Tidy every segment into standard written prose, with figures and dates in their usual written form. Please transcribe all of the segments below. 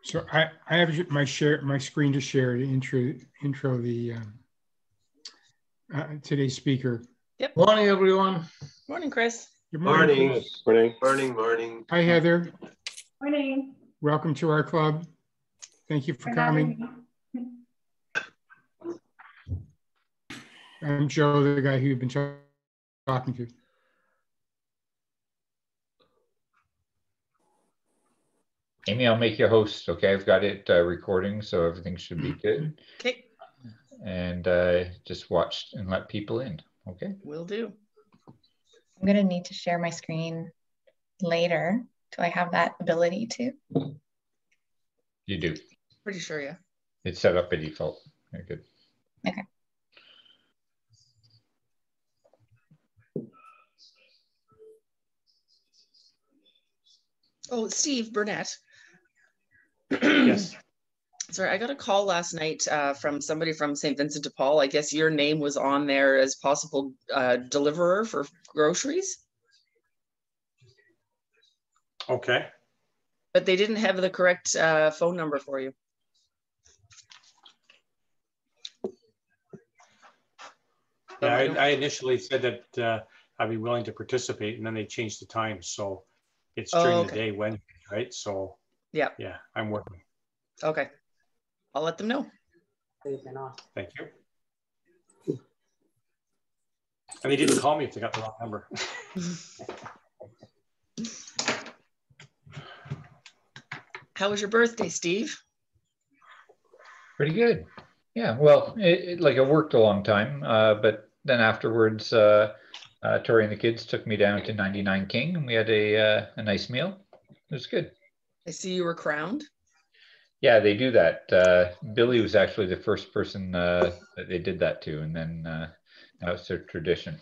So I have my screen to share to intro the today's speaker. Yep. Morning, everyone. Morning, Chris. Good morning. Morning. Morning. Morning. Hi, Heather. Morning. Welcome to our club. Thank you for coming. I'm Joe, the guy who you've been talking to. Amy, I'll make you host. Okay, I've got it recording, so everything should be good. Okay. And just watch and let people in. Okay. Will do. I'm going to need to share my screen later. Do I have that ability to? You do. Pretty sure, yeah. It's set up by default. Very good. Okay. Oh, Steve Burnett. Yes. Sorry, I got a call last night from somebody from St. Vincent de Paul. I guess your name was on there as possible deliverer for groceries. Okay. But they didn't have the correct phone number for you. Yeah, I initially said that I'd be willing to participate, and then they changed the time. So it's during the day Wednesday, right? So yeah, I'm working. Okay. I'll let them know. Thank you. And they didn't call me if they got the wrong number. How was your birthday, Steve? Pretty good. Yeah, well, like I worked a long time, but then afterwards, Tori and the kids took me down to 99 King, and we had a nice meal. It was good. I see you were crowned. Yeah, they do that. Billy was actually the first person that they did that to, and then now it's their tradition.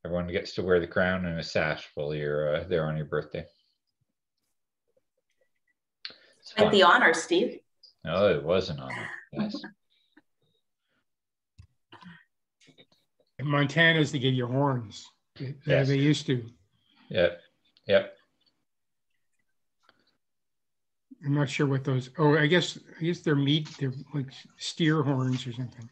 Everyone gets to wear the crown and a sash while you're there on your birthday. Quite the honor, Steve. Oh, it was an honor. Yes. In Montana's, they give you horns. Yes. They used to. Yep. Yep. I'm not sure what those. Oh, I guess they're meat. They're like steer horns or something.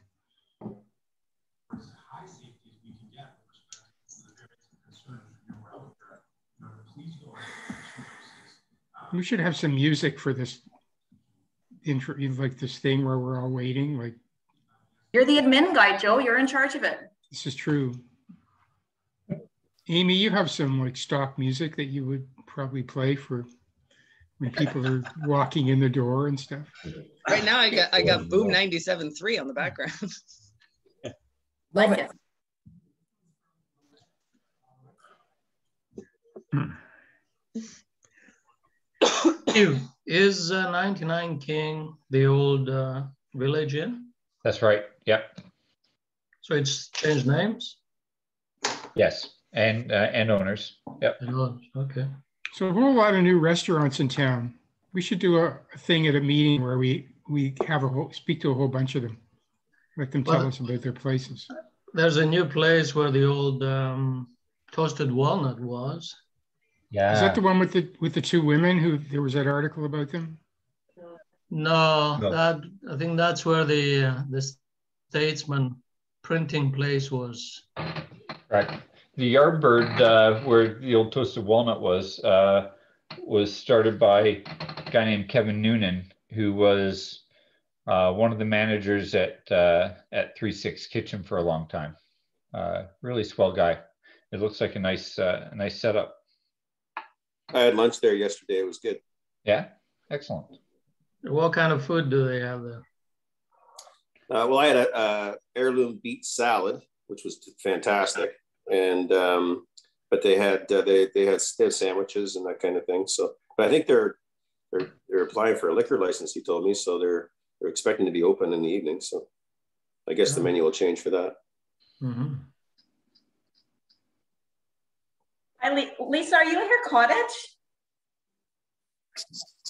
We should have some music for this intro, like this thing where we're all waiting. Like, you're the admin guy, Joe. You're in charge of it. This is true. Amy, you have some like stock music that you would probably play for when people are walking in the door and stuff. Right now, I got Boom 97.3 on the background. Like it. Is 99 King the old village inn? That's right. Yep. So it's changed names? Yes, and owners. Yep. And owners. Okay. So a whole lot of new restaurants in town. We should do a thing at a meeting where we have speak to a whole bunch of them. Let them tell us about their places. There's a new place where the old Toasted Walnut was. Yeah. Is that the one with the two women who there was that article about them? No. That I think that's where the Statesman printing place was. Right. The Yardbird, where the old Toasted Walnut was started by a guy named Kevin Noonan, who was one of the managers at 3-6 Kitchen for a long time. Really swell guy. It looks like a nice setup. I had lunch there yesterday. It was good. Yeah, excellent. What kind of food do they have there? Well, I had a heirloom beet salad, which was fantastic, and but they had sandwiches and that kind of thing. So, but I think they're applying for a liquor license. He told me, so they're expecting to be open in the evening. So, I guess the menu will change for that. Mm-hmm. Hi, Lisa, are you in your cottage?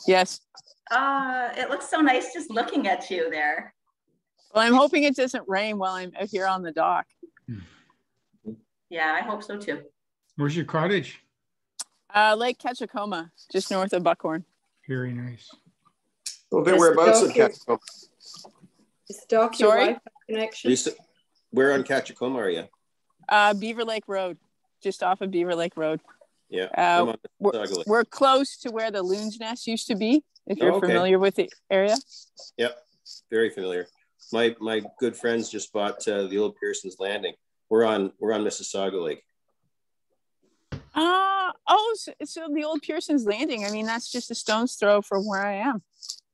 Yes. It looks so nice just looking at you there. Well, I'm hoping it doesn't rain while I'm out here on the dock. Yeah, I hope so too. Where's your cottage? Lake Ketchakoma, just north of Buckhorn. Very nice. Well, whereabouts in Catchacoma? Is Doc your Wi-Fi connection? Lisa, where on Catchacoma are you? Beaver Lake Road, just off of Beaver Lake Road. Yeah, we're close to where the Loon's Nest used to be, if you're familiar with the area. Yep, very familiar. My good friends just bought the old Pearson's Landing. We're on Mississauga Lake. So the old Pearson's Landing. I mean, that's just a stone's throw from where I am.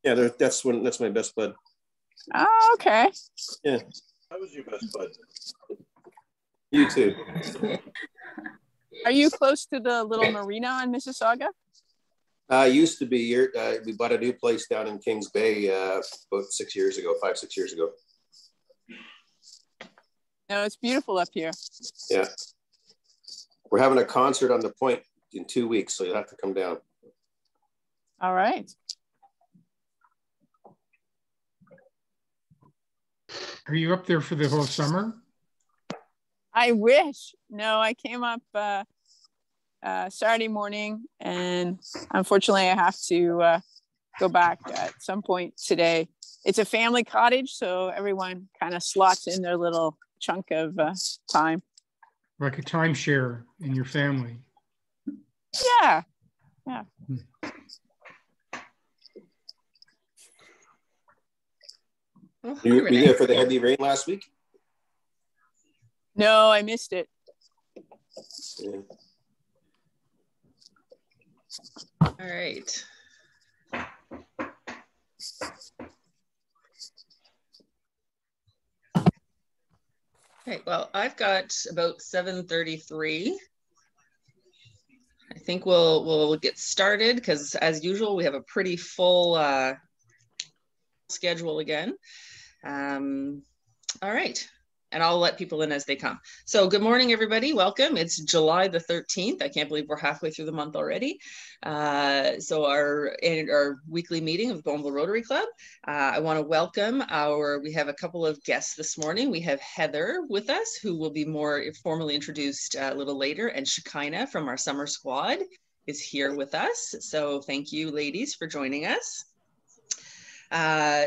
Yeah, that's my best bud. Oh, okay. Yeah. That was your best bud. You too. Are you close to the little marina in Mississauga? Used to be. We bought a new place down in Kings Bay about 5-6 years ago. No, it's beautiful up here. Yeah. We're having a concert on the point in 2 weeks, so you'll have to come down. All right. Are you up there for the whole summer? I wish. No, I came up Saturday morning, and unfortunately I have to go back at some point today. It's a family cottage, so everyone kind of slots in their little chunk of time. Like a timeshare in your family. Yeah. Were you there for the heavy rain last week? No, I missed it. Yeah. All right. Okay, well, I've got about 7:33. I think we'll get started because, as usual, we have a pretty full schedule again. All right. And I'll let people in as they come. So good morning, everybody. Welcome. It's July the 13th. I can't believe we're halfway through the month already. So our weekly meeting of the Bowmanville Rotary Club. I want to welcome we have a couple of guests this morning. We have Heather with us, who will be more formally introduced a little later, and Shekinah from our summer squad is here with us. So thank you, ladies, for joining us.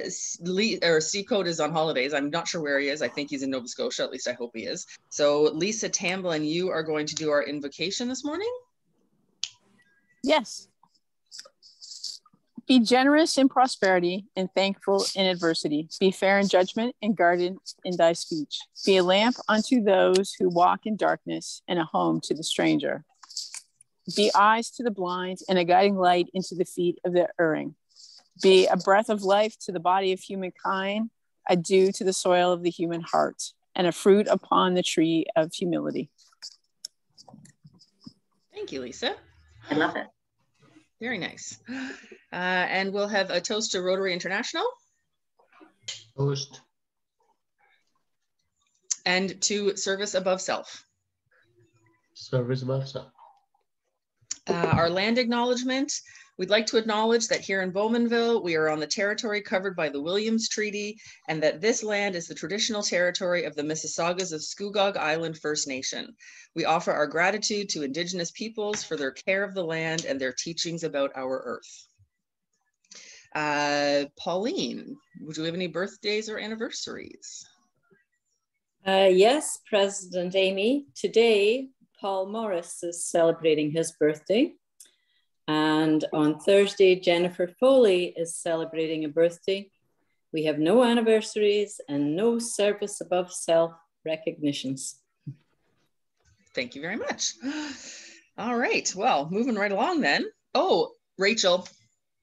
Steve Code is on holidays. I'm not sure where he is. I think he's in Nova Scotia. At least I hope he is. So Lisa Tamblin, you are going to do our invocation this morning? Yes. Be generous in prosperity and thankful in adversity. Be fair in judgment and guarded in thy speech. Be a lamp unto those who walk in darkness and a home to the stranger. Be eyes to the blind and a guiding light into the feet of the erring. Be a breath of life to the body of humankind, a dew to the soil of the human heart, and a fruit upon the tree of humility. Thank you, Lisa. I love it. Very nice. And we'll have a toast to Rotary International. Toast. And to service above self. Service above self. Our land acknowledgement. We'd like to acknowledge that here in Bowmanville, we are on the territory covered by the Williams Treaty, and that this land is the traditional territory of the Mississaugas of Scugog Island First Nation. We offer our gratitude to Indigenous peoples for their care of the land and their teachings about our earth. Pauline, would you have any birthdays or anniversaries? Yes, President Amy. Today, Paul Morris is celebrating his birthday. And on Thursday, Jennifer Foley is celebrating a birthday. We have no anniversaries and no service above self recognitions. Thank you very much. All right, well, moving right along then. Oh, Rachel.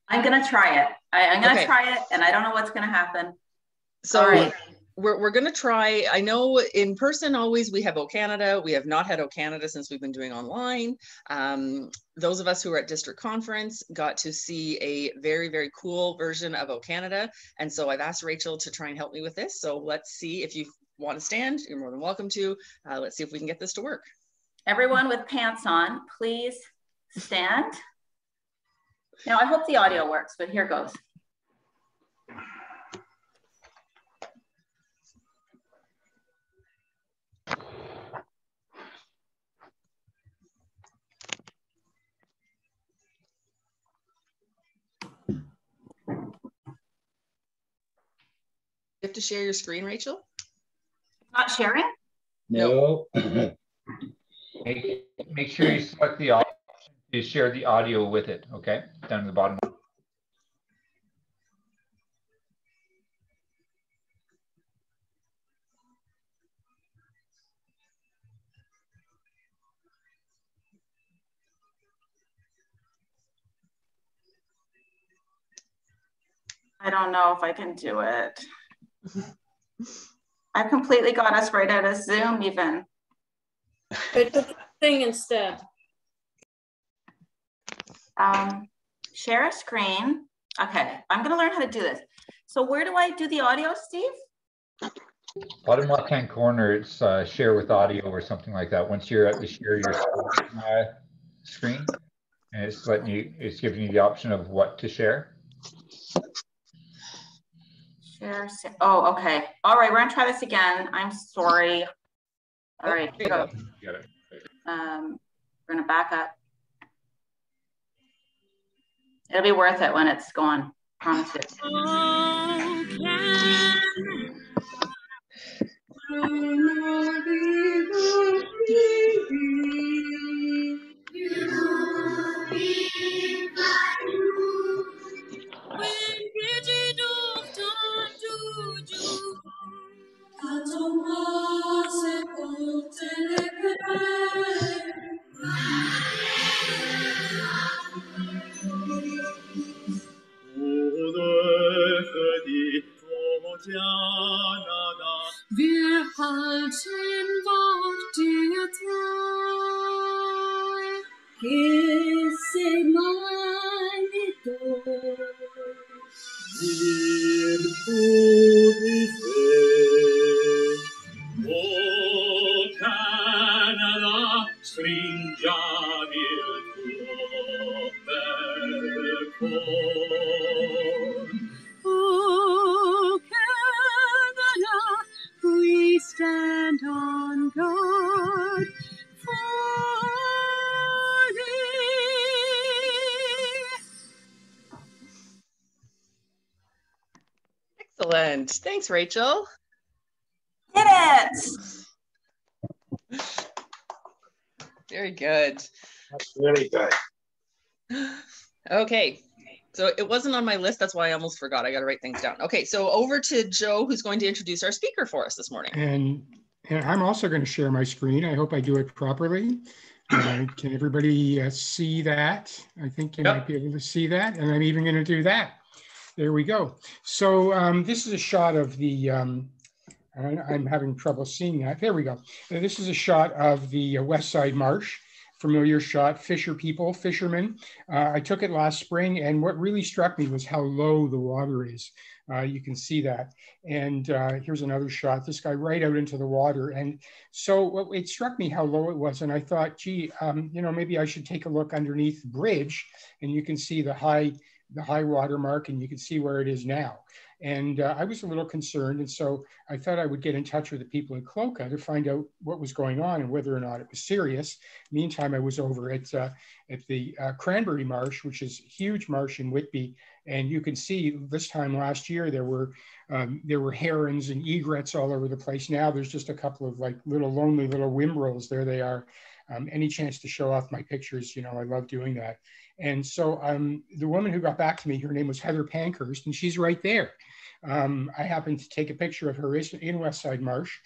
I'm gonna try it. I'm gonna try it, and I don't know what's gonna happen. So we're gonna try, I know in person always we have O Canada. We have not had O Canada since we've been doing online. Those of us who were at district conference got to see a very, very cool version of O Canada. And so I've asked Rachel to try and help me with this. So let's see, if you want to stand, you're more than welcome to. Let's see if we can get this to work. Everyone with pants on, please stand. Now I hope the audio works, but here goes. to share your screen, Rachel? Not sharing? No. Make sure you select the option to share the audio with it, okay? Down at the bottom. I don't know if I can do it. I've completely got us right out of Zoom even. But the thing instead. Share a screen. Okay, I'm gonna learn how to do this. So where do I do the audio, Steve? Bottom left-hand corner, it's share with audio or something like that. Once you're at the share your screen, and it's giving you the option of what to share. Share. Oh, okay. All right, we're gonna try this again. I'm sorry. All right, here we go. Got it. We're gonna back up. It'll be worth it when it's gone. Promise it. Wir halten Wort dir treu. Gisse meine Dor. Wir tun O Canada, stringiamo il tuo bel cor. Oh, Canada, we stand on guard for thee. Excellent. Thanks, Rachel. Did it. Very good. That's really good. Okay. So it wasn't on my list. That's why I almost forgot. I got to write things down. Okay. So over to Joe, who's going to introduce our speaker for us this morning. And I'm also going to share my screen. I hope I do it properly. Can everybody see that? I think you might be able to see that. And I'm even going to do that. There we go. So this is a shot of the, I'm having trouble seeing that. There we go. This is a shot of the West Side Marsh. Familiar shot, fishermen. I took it last spring, and what really struck me was how low the water is. You can see that. And here's another shot, this guy right out into the water. And so it struck me how low it was. And I thought, gee, you know, maybe I should take a look underneath the bridge, and you can see the high water mark, and you can see where it is now. And I was a little concerned. And so I thought I would get in touch with the people in CLOCA to find out what was going on and whether or not it was serious. Meantime, I was over at the Cranberry Marsh, which is a huge marsh in Whitby. And you can see this time last year, there were herons and egrets all over the place. Now there's just a couple of like lonely little whimbrels. There they are. Any chance to show off my pictures, you know, I love doing that. And so the woman who got back to me, her name was Heather Pankhurst, and she's right there. I happened to take a picture of her in West Side Marsh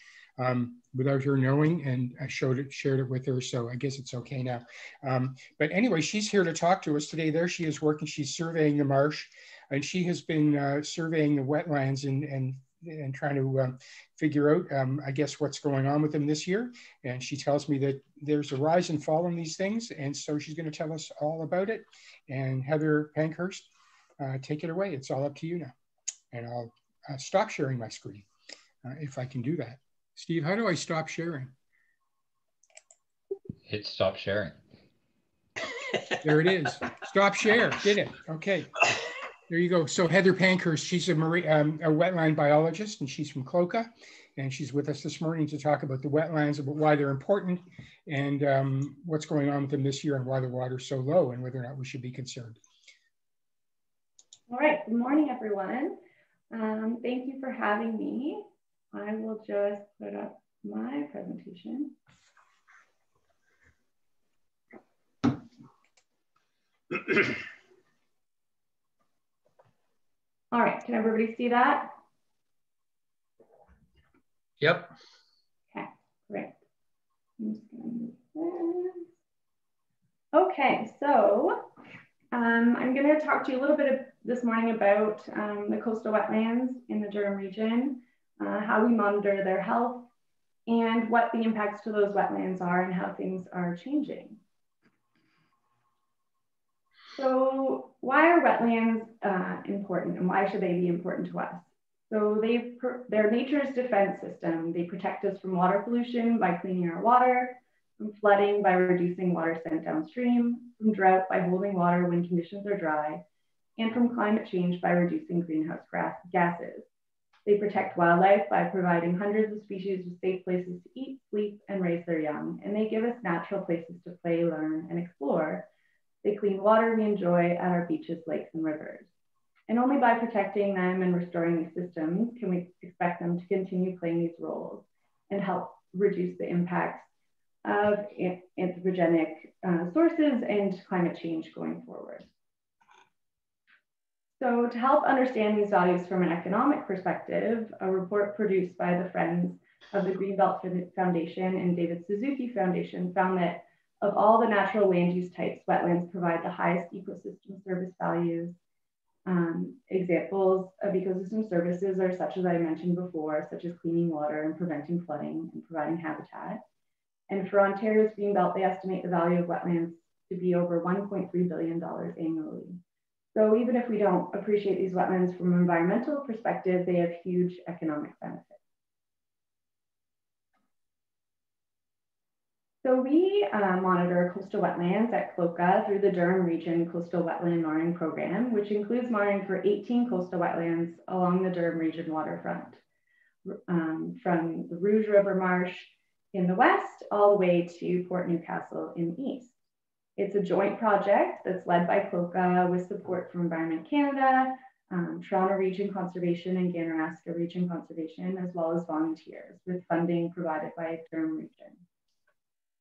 without her knowing, and I shared it with her, so I guess it's okay now. But anyway, she's here to talk to us today. There she is working, she's surveying the marsh, and she has been surveying the wetlands and trying to figure out, I guess, what's going on with them this year. And she tells me that there's a rise and fall in these things. And so she's going to tell us all about it. And Heather Pankhurst, take it away. It's all up to you now. And I'll stop sharing my screen if I can do that. Steve, how do I stop sharing? Hit stop sharing. There it is. Stop share. Did it. Okay. There you go. So Heather Pankhurst, she's a wetland biologist, and she's from CLOCA, and she's with us this morning to talk about the wetlands, about why they're important, and what's going on with them this year, and why the water's so low, and whether or not we should be concerned. All right. Good morning, everyone. Thank you for having me. I will just put up my presentation. All right, can everybody see that? Yep. Okay, great. I'm just gonna move this. Okay, so I'm going to talk to you a little bit this morning about the coastal wetlands in the Durham region, how we monitor their health, and what the impacts to those wetlands are and how things are changing. So why are wetlands important, and why should they be important to us? So they're nature's defense system. They protect us from water pollution by cleaning our water, from flooding by reducing water sent downstream, from drought by holding water when conditions are dry, and from climate change by reducing greenhouse gases. They protect wildlife by providing hundreds of species with safe places to eat, sleep, and raise their young, and they give us natural places to play, learn, and explore. They clean water we enjoy at our beaches, lakes, and rivers. And only by protecting them and restoring these systems can we expect them to continue playing these roles and help reduce the impacts of anthropogenic sources and climate change going forward. So to help understand these values from an economic perspective, a report produced by the Friends of the Greenbelt Foundation and David Suzuki Foundation found that of all the natural land use types, wetlands provide the highest ecosystem service values. Examples of ecosystem services are such as I mentioned before, such as cleaning water and preventing flooding and providing habitat. And for Ontario's Greenbelt, they estimate the value of wetlands to be over $1.3 billion annually. So even if we don't appreciate these wetlands from an environmental perspective, they have huge economic benefits. So we monitor coastal wetlands at CLOCA through the Durham Region Coastal Wetland Monitoring Program, which includes monitoring for 18 coastal wetlands along the Durham Region waterfront, from the Rouge River Marsh in the west all the way to Port Newcastle in the east. It's a joint project that's led by CLOCA with support from Environment Canada, Toronto Region Conservation and Ganaraska Region Conservation, as well as volunteers, with funding provided by Durham Region.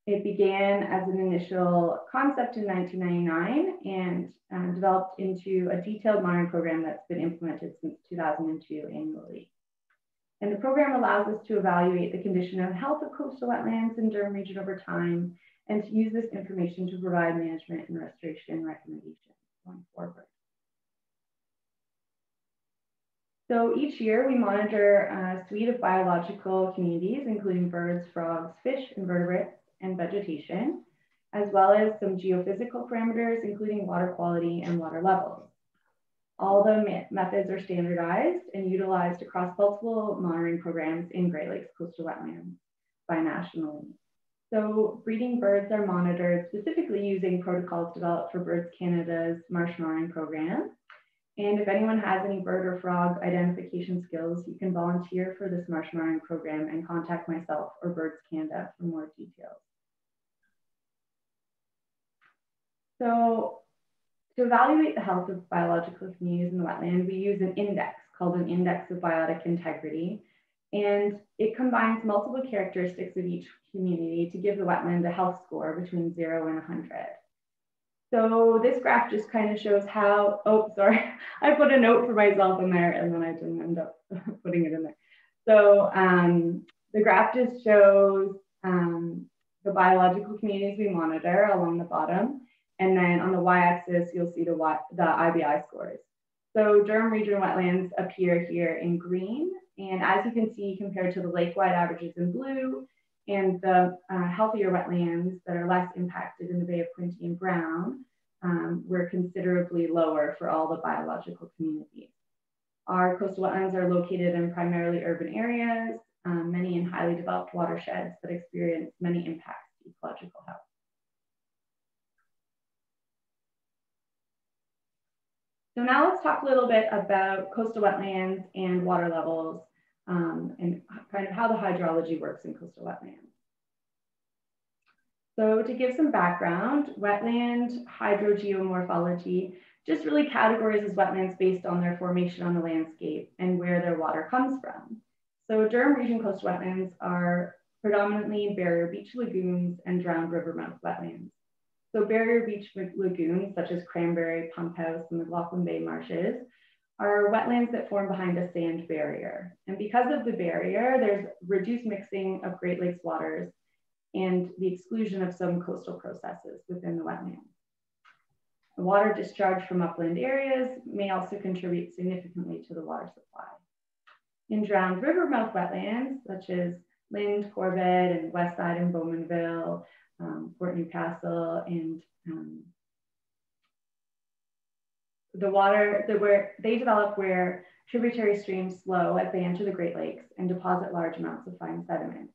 It began as an initial concept in 1999 and developed into a detailed monitoring program that's been implemented since 2002 annually. And the program allows us to evaluate the condition of health of coastal wetlands in Durham Region over time and to use this information to provide management and restoration recommendations going forward. So each year we monitor a suite of biological communities, including birds, frogs, fish, invertebrates, and vegetation, as well as some geophysical parameters, including water quality and water levels. All the methods are standardized and utilized across multiple monitoring programs in Great Lakes coastal wetlands binationally. So breeding birds are monitored specifically using protocols developed for Birds Canada's marsh monitoring program. And if anyone has any bird or frog identification skills, you can volunteer for this marsh monitoring program and contact myself or Birds Canada for more details. So to evaluate the health of biological communities in the wetland, we use an index called an Index of Biotic Integrity. And it combines multiple characteristics of each community to give the wetland a health score between 0 and 100. So this graph just kind of shows how, oh, sorry, I put a note for myself in there and then I didn't end up putting it in there. So the graph just shows the biological communities we monitor along the bottom. And then on the y-axis, you'll see the IBI scores. So Durham Region wetlands appear here in green. And as you can see, compared to the lake-wide averages in blue and the healthier wetlands that are less impacted in the Bay of Quinte in brown, we're considerably lower for all the biological communities. Our coastal wetlands are located in primarily urban areas, many in highly developed watersheds that experience many impacts to ecological health. So now let's talk a little bit about coastal wetlands and water levels and kind of how the hydrology works in coastal wetlands. So to give some background, wetland hydrogeomorphology just really categorizes wetlands based on their formation on the landscape and where their water comes from. So Durham region coastal wetlands are predominantly barrier beach lagoons and drowned river mouth wetlands. So barrier beach lagoons, such as Cranberry, Pankhurst, and the McLaughlin Bay marshes, are wetlands that form behind a sand barrier. And because of the barrier, there's reduced mixing of Great Lakes waters and the exclusion of some coastal processes within the wetlands. Water discharge from upland areas may also contribute significantly to the water supply. In drowned river mouth wetlands, such as Lind, Corbett, and Westside and Bowmanville, Fort Newcastle, and the water where they develop where tributary streams flow as they enter the Great Lakes and deposit large amounts of fine sediment.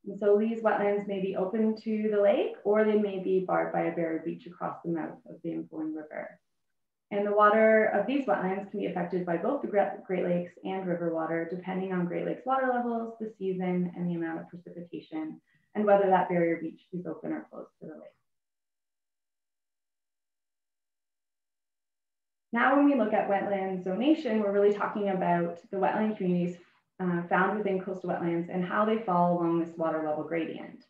And so these wetlands may be open to the lake, or they may be barred by a barrier beach across the mouth of the inflowing river. And the water of these wetlands can be affected by both the Great Lakes and river water, depending on Great Lakes water levels, the season, and the amount of precipitation, and whether that barrier beach is open or closed to the lake. Now, when we look at wetland zonation, we're really talking about the wetland communities found within coastal wetlands and how they fall along this water level gradient.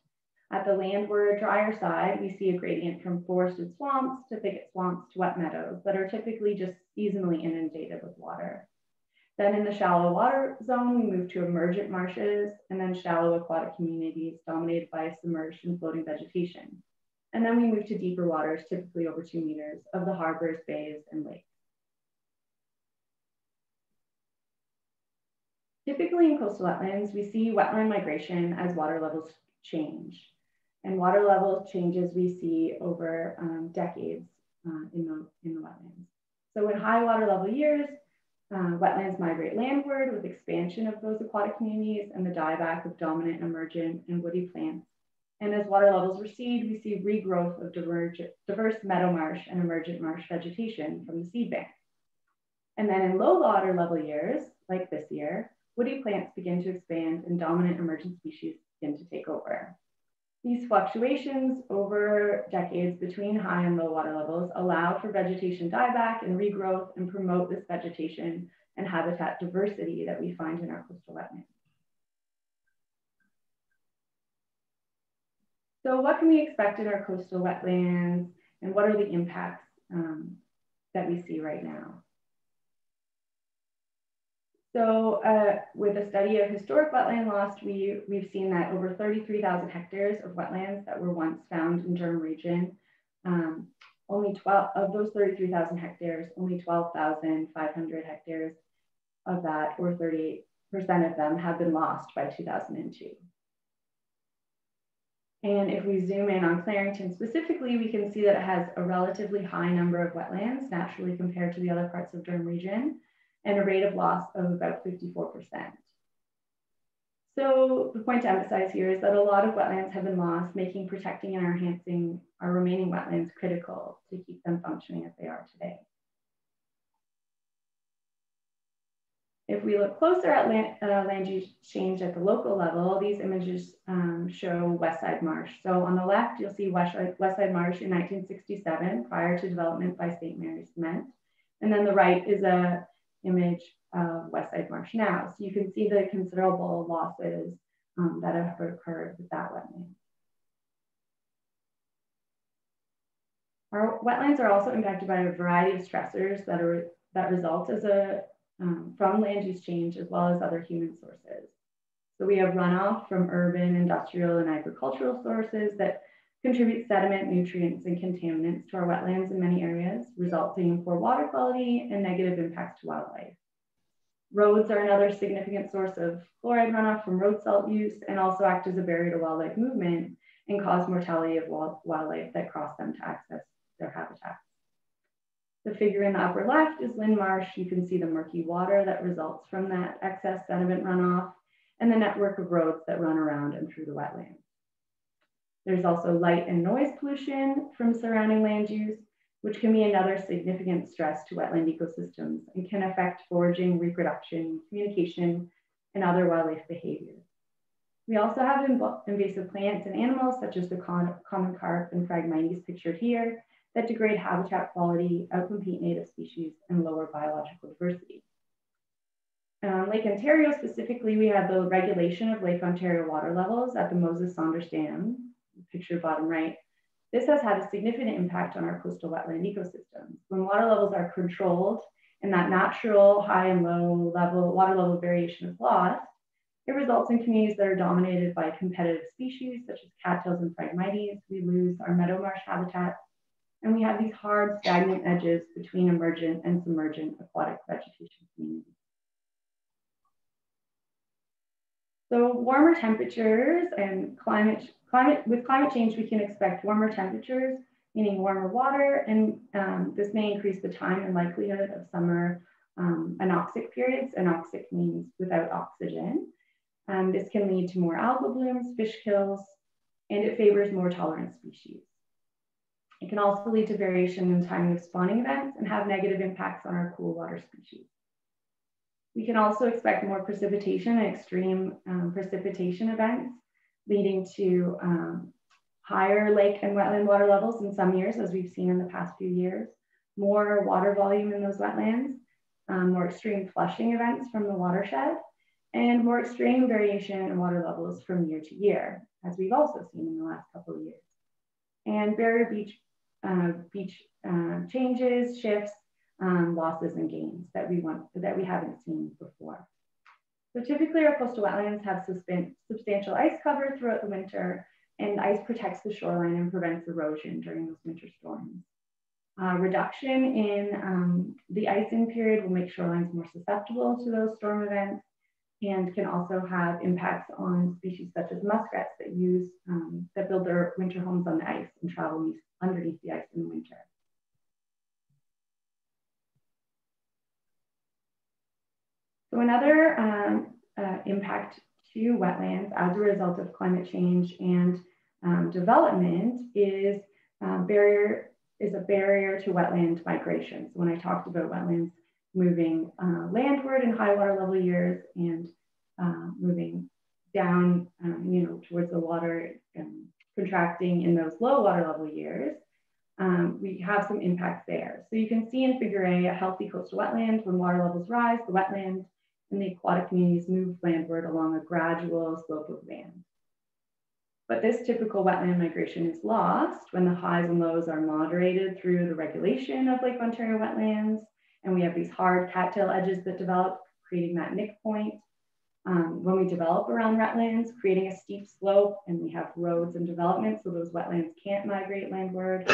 At the landward drier side, we see a gradient from forested swamps to thicket swamps to wet meadows that are typically just seasonally inundated with water. Then in the shallow water zone, we move to emergent marshes and then shallow aquatic communities dominated by submerged and floating vegetation. And then we move to deeper waters, typically over 2 meters, of the harbors, bays, and lakes. Typically in coastal wetlands, we see wetland migration as water levels change. And water level changes we see over decades in the wetlands. So in high water level years, wetlands migrate landward with expansion of those aquatic communities and the dieback of dominant emergent and woody plants. And as water levels recede, we see regrowth of diverse meadow marsh and emergent marsh vegetation from the seed bank. And then in low water level years, like this year, woody plants begin to expand and dominant emergent species begin to take over. These fluctuations over decades between high and low water levels allow for vegetation dieback and regrowth and promote this vegetation and habitat diversity that we find in our coastal wetlands. So what can we expect in our coastal wetlands and what are the impacts that we see right now? So with a study of historic wetland loss, we've seen that over 33,000 hectares of wetlands that were once found in Durham region, only 12 of those 33,000 hectares, only 12,500 hectares of that, or 38% of them, have been lost by 2002. And if we zoom in on Clarington specifically, we can see that it has a relatively high number of wetlands naturally compared to the other parts of Durham region, and a rate of loss of about 54%. So the point to emphasize here is that a lot of wetlands have been lost, making protecting and enhancing our remaining wetlands critical to keep them functioning as they are today. If we look closer at land use change at the local level, these images show Westside Marsh. So on the left, you'll see Westside Marsh in 1967, prior to development by St. Mary's Cement. And then the right is a image of Westside Marsh now. So you can see the considerable losses that have occurred with that wetland. Our wetlands are also impacted by a variety of stressors that result as from land use change, as well as other human sources. So we have runoff from urban, industrial, and agricultural sources that contribute sediment, nutrients, and contaminants to our wetlands in many areas, resulting in poor water quality and negative impacts to wildlife. Roads are another significant source of chloride runoff from road salt use and also act as a barrier to wildlife movement and cause mortality of wildlife that cross them to access their habitats. The figure in the upper left is Lynn Marsh. You can see the murky water that results from that excess sediment runoff and the network of roads that run around and through the wetlands. There's also light and noise pollution from surrounding land use, which can be another significant stress to wetland ecosystems and can affect foraging, reproduction, communication, and other wildlife behaviors. We also have invasive plants and animals such as the common carp and Phragmites pictured here that degrade habitat quality, outcompete native species, and lower biological diversity. Lake Ontario specifically, we have the regulation of Lake Ontario water levels at the Moses Saunders Dam, pictured bottom right. This has had a significant impact on our coastal wetland ecosystems. When water levels are controlled and that natural high and low level water level variation is lost, it results in communities that are dominated by competitive species such as cattails and Phragmites. We lose our meadow marsh habitat, and we have these hard, stagnant edges between emergent and submergent aquatic vegetation communities. So warmer temperatures and with climate change, we can expect warmer temperatures, meaning warmer water, and this may increase the time and likelihood of summer anoxic periods. Anoxic means without oxygen. This can lead to more algal blooms, fish kills, and it favors more tolerant species. It can also lead to variation in timing of spawning events and have negative impacts on our cool water species. We can also expect more precipitation and extreme precipitation events, leading to higher lake and wetland water levels in some years, as we've seen in the past few years, more water volume in those wetlands, more extreme flushing events from the watershed, and more extreme variation in water levels from year to year, as we've also seen in the last couple of years. And barrier beach changes, shifts, losses and gains that we haven't seen before. So typically our coastal wetlands have substantial ice cover throughout the winter, and ice protects the shoreline and prevents erosion during those winter storms. Reduction in the icing period will make shorelines more susceptible to those storm events, and can also have impacts on species such as muskrats that build their winter homes on the ice and travel underneath the ice in the winter. So another impact to wetlands as a result of climate change and development is a barrier to wetland migration. So when I talked about wetlands moving landward in high water level years and moving down, towards the water and contracting in those low water level years, we have some impacts there. So you can see in Figure A, a healthy coastal wetland. When water levels rise, the wetland and the aquatic communities move landward along a gradual slope of land. But this typical wetland migration is lost when the highs and lows are moderated through the regulation of Lake Ontario wetlands. And we have these hard cattail edges that develop, creating that nick point. When we develop around wetlands, creating a steep slope, and we have roads and development, so those wetlands can't migrate landward.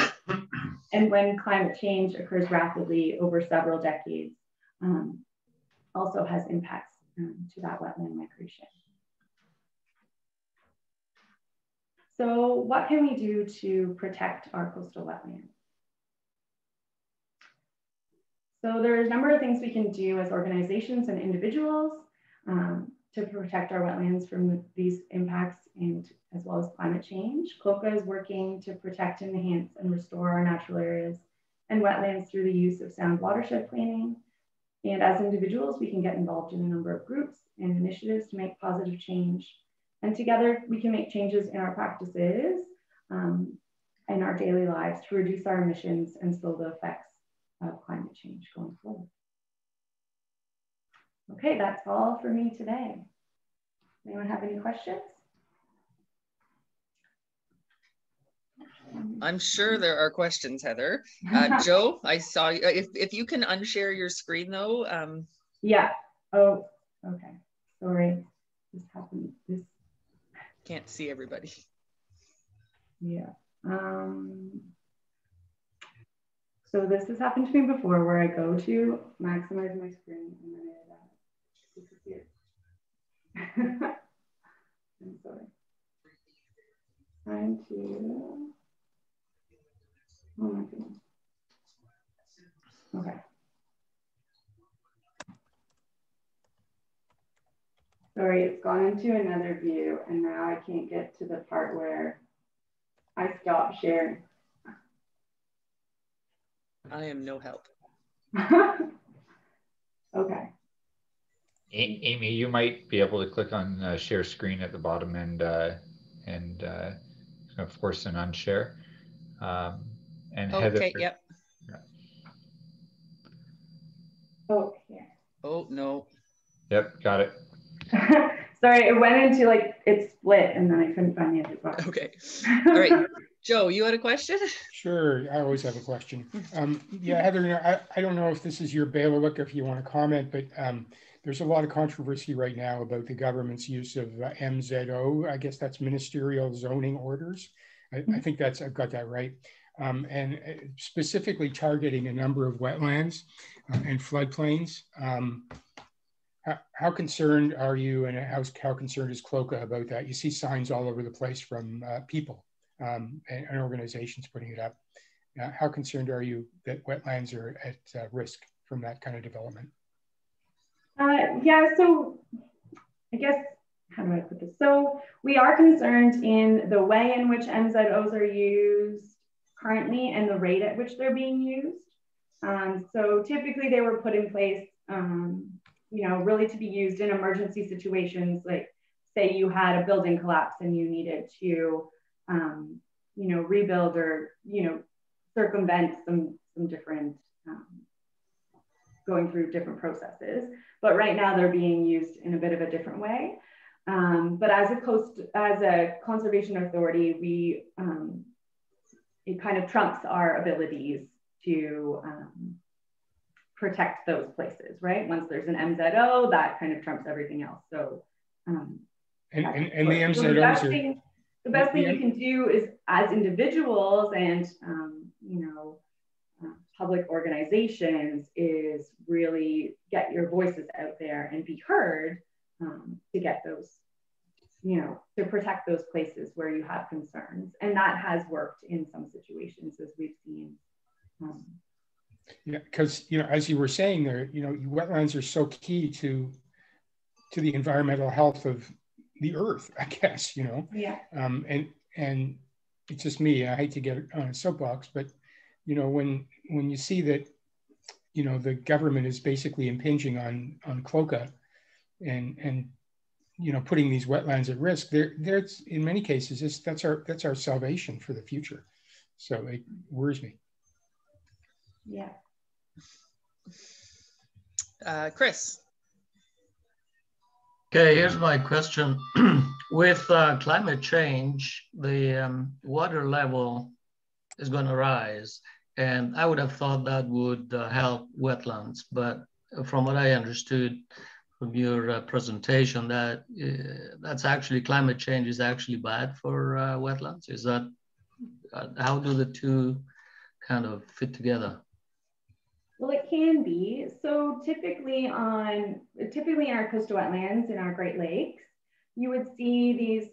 And when climate change occurs rapidly over several decades, also has impacts to that wetland migration. So what can we do to protect our coastal wetlands? So there's a number of things we can do as organizations and individuals to protect our wetlands from these impacts, and as well as climate change. CLOCA is working to protect, enhance, and restore our natural areas and wetlands through the use of sound watershed planning. And as individuals, we can get involved in a number of groups and initiatives to make positive change. And together, we can make changes in our practices and our daily lives to reduce our emissions and slow the effects of climate change going forward. Okay, that's all for me today. Anyone have any questions? I'm sure there are questions, Heather. Joe, I saw you. If you can unshare your screen though. Yeah. Oh, okay. Sorry. This happened. This can't see everybody. Yeah. So this has happened to me before, where I go to maximize my screen and then it disappears. I'm sorry. Trying to. Oh my goodness. Okay. Sorry, it's gone into another view, and now I can't get to the part where I stopped sharing. I am no help. Okay. Amy, you might be able to click on share screen at the bottom and of course an unshare. And Heather. Okay, yep. Oh, yeah. Oh, no. Yep, got it. Sorry, it went into like, it split and then I couldn't find the other box. Okay. All right. Joe, you had a question? Sure, I always have a question. Yeah, Heather, I don't know if this is your bailiwick, if you want to comment, but there's a lot of controversy right now about the government's use of MZO. I guess that's ministerial zoning orders. I think that's, I've got that right. And specifically targeting a number of wetlands and floodplains. How concerned are you, and how concerned is CLOCA about that? You see signs all over the place from people and organizations putting it up. How concerned are you that wetlands are at risk from that kind of development? Yeah, so I guess, how do I put this? So we are concerned in the way in which MZOs are used currently and the rate at which they're being used. So typically they were put in place, you know, really to be used in emergency situations, like say you had a building collapse and you needed to, you know, rebuild or, you know, circumvent some different, going through different processes. But right now they're being used in a bit of a different way. But as a conservation authority, we, it kind of trumps our abilities to protect those places, right? Once there's an MZO, that kind of trumps everything else. So, and the MZOs so the best thing you can do is, as individuals and you know, public organizations, is really get your voices out there and be heard to get those, you know, to protect those places where you have concerns. And that has worked in some situations, as we've seen. Yeah, because, you know, as you were saying there, you know, wetlands are so key to the environmental health of the earth, I guess, you know. Yeah. And it's just me, I hate to get on a soapbox, but, you know, when you see that, you know, the government is basically impinging on CLOCA and you know, putting these wetlands at risk, there's in many cases that's our salvation for the future. So it worries me. Yeah. Chris. Okay, here's my question. With climate change, the water level is going to rise, and I would have thought that would help wetlands. But from what I understood from your presentation, that that's actually, climate change is actually bad for wetlands. Is that, how do the two kind of fit together? Well, it can be. So typically in our coastal wetlands in our Great Lakes, you would see these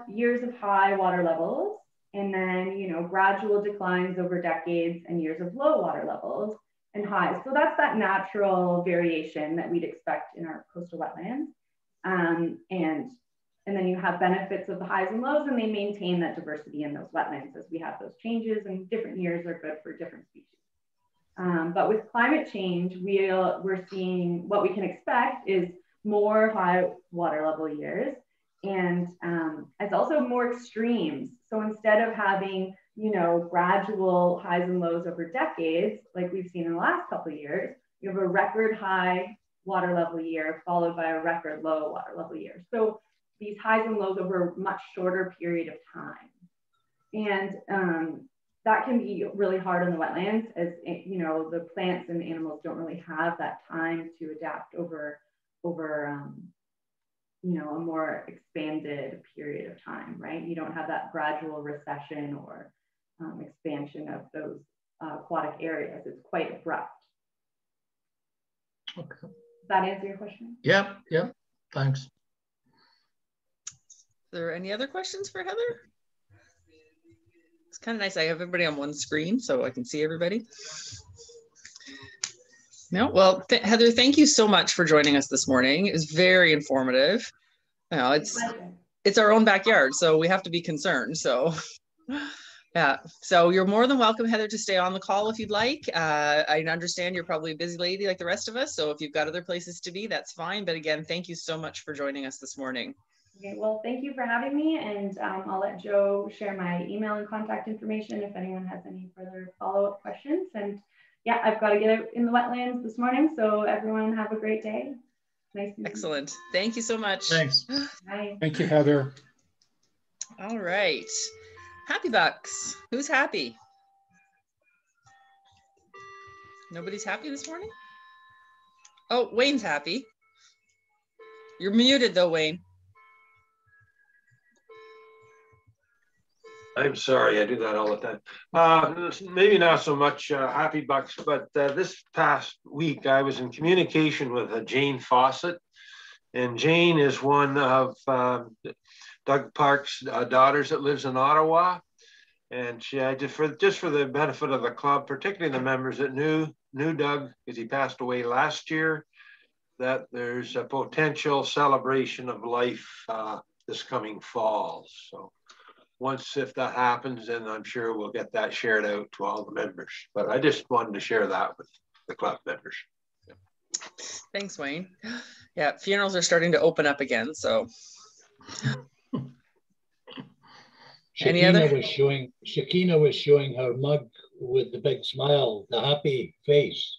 years of high water levels, and then, you know, gradual declines over decades and years of low water levels and highs. So that's that natural variation that we'd expect in our coastal wetlands. And then you have benefits of the highs and lows, and they maintain that diversity in those wetlands as we have those changes, and different years are good for different species. But with climate change, we're seeing what we can expect is more high water level years, and it's also more extremes. So instead of having, you know, gradual highs and lows over decades, like we've seen in the last couple of years, you have a record high water level year followed by a record low water level year. So these highs and lows over a much shorter period of time. And that can be really hard on the wetlands, as, you know, the plants and animals don't really have that time to adapt over you know, a more expanded period of time, right? You don't have that gradual recession or expansion of those aquatic areas. It's quite abrupt. Okay. Does that answer your question? Yep, yep, thanks. Are there any other questions for Heather? It's kind of nice. I have everybody on one screen so I can see everybody. No, well, Heather, thank you so much for joining us this morning. It was very informative. You know, it's our own backyard, so we have to be concerned. So Yeah, so you're more than welcome, Heather, to stay on the call if you'd like. I understand you're probably a busy lady like the rest of us, so if you've got other places to be, that's fine. But again, thank you so much for joining us this morning. Okay, well, thank you for having me, and I'll let Joe share my email and contact information if anyone has any further follow-up questions. And yeah, I've got to get out in the wetlands this morning, so everyone have a great day. Nice to meet you. Excellent. Thank you so much. Thanks. Bye. Thank you, Heather. All right. Happy Bucks. Who's happy? Nobody's happy this morning? Oh, Wayne's happy. You're muted though, Wayne. I'm sorry, I do that all the time. Maybe not so much Happy Bucks, but this past week I was in communication with Jane Fawcett, and Jane is one of Doug Park's daughters that lives in Ottawa. And she, just for the benefit of the club, particularly the members that knew Doug, because he passed away last year, that there's a potential celebration of life this coming fall. So once, if that happens, then I'm sure we'll get that shared out to all the members. But I just wanted to share that with the club members. Thanks, Wayne. Yeah, funerals are starting to open up again, so. Shakina was showing her mug with the big smile, the happy face.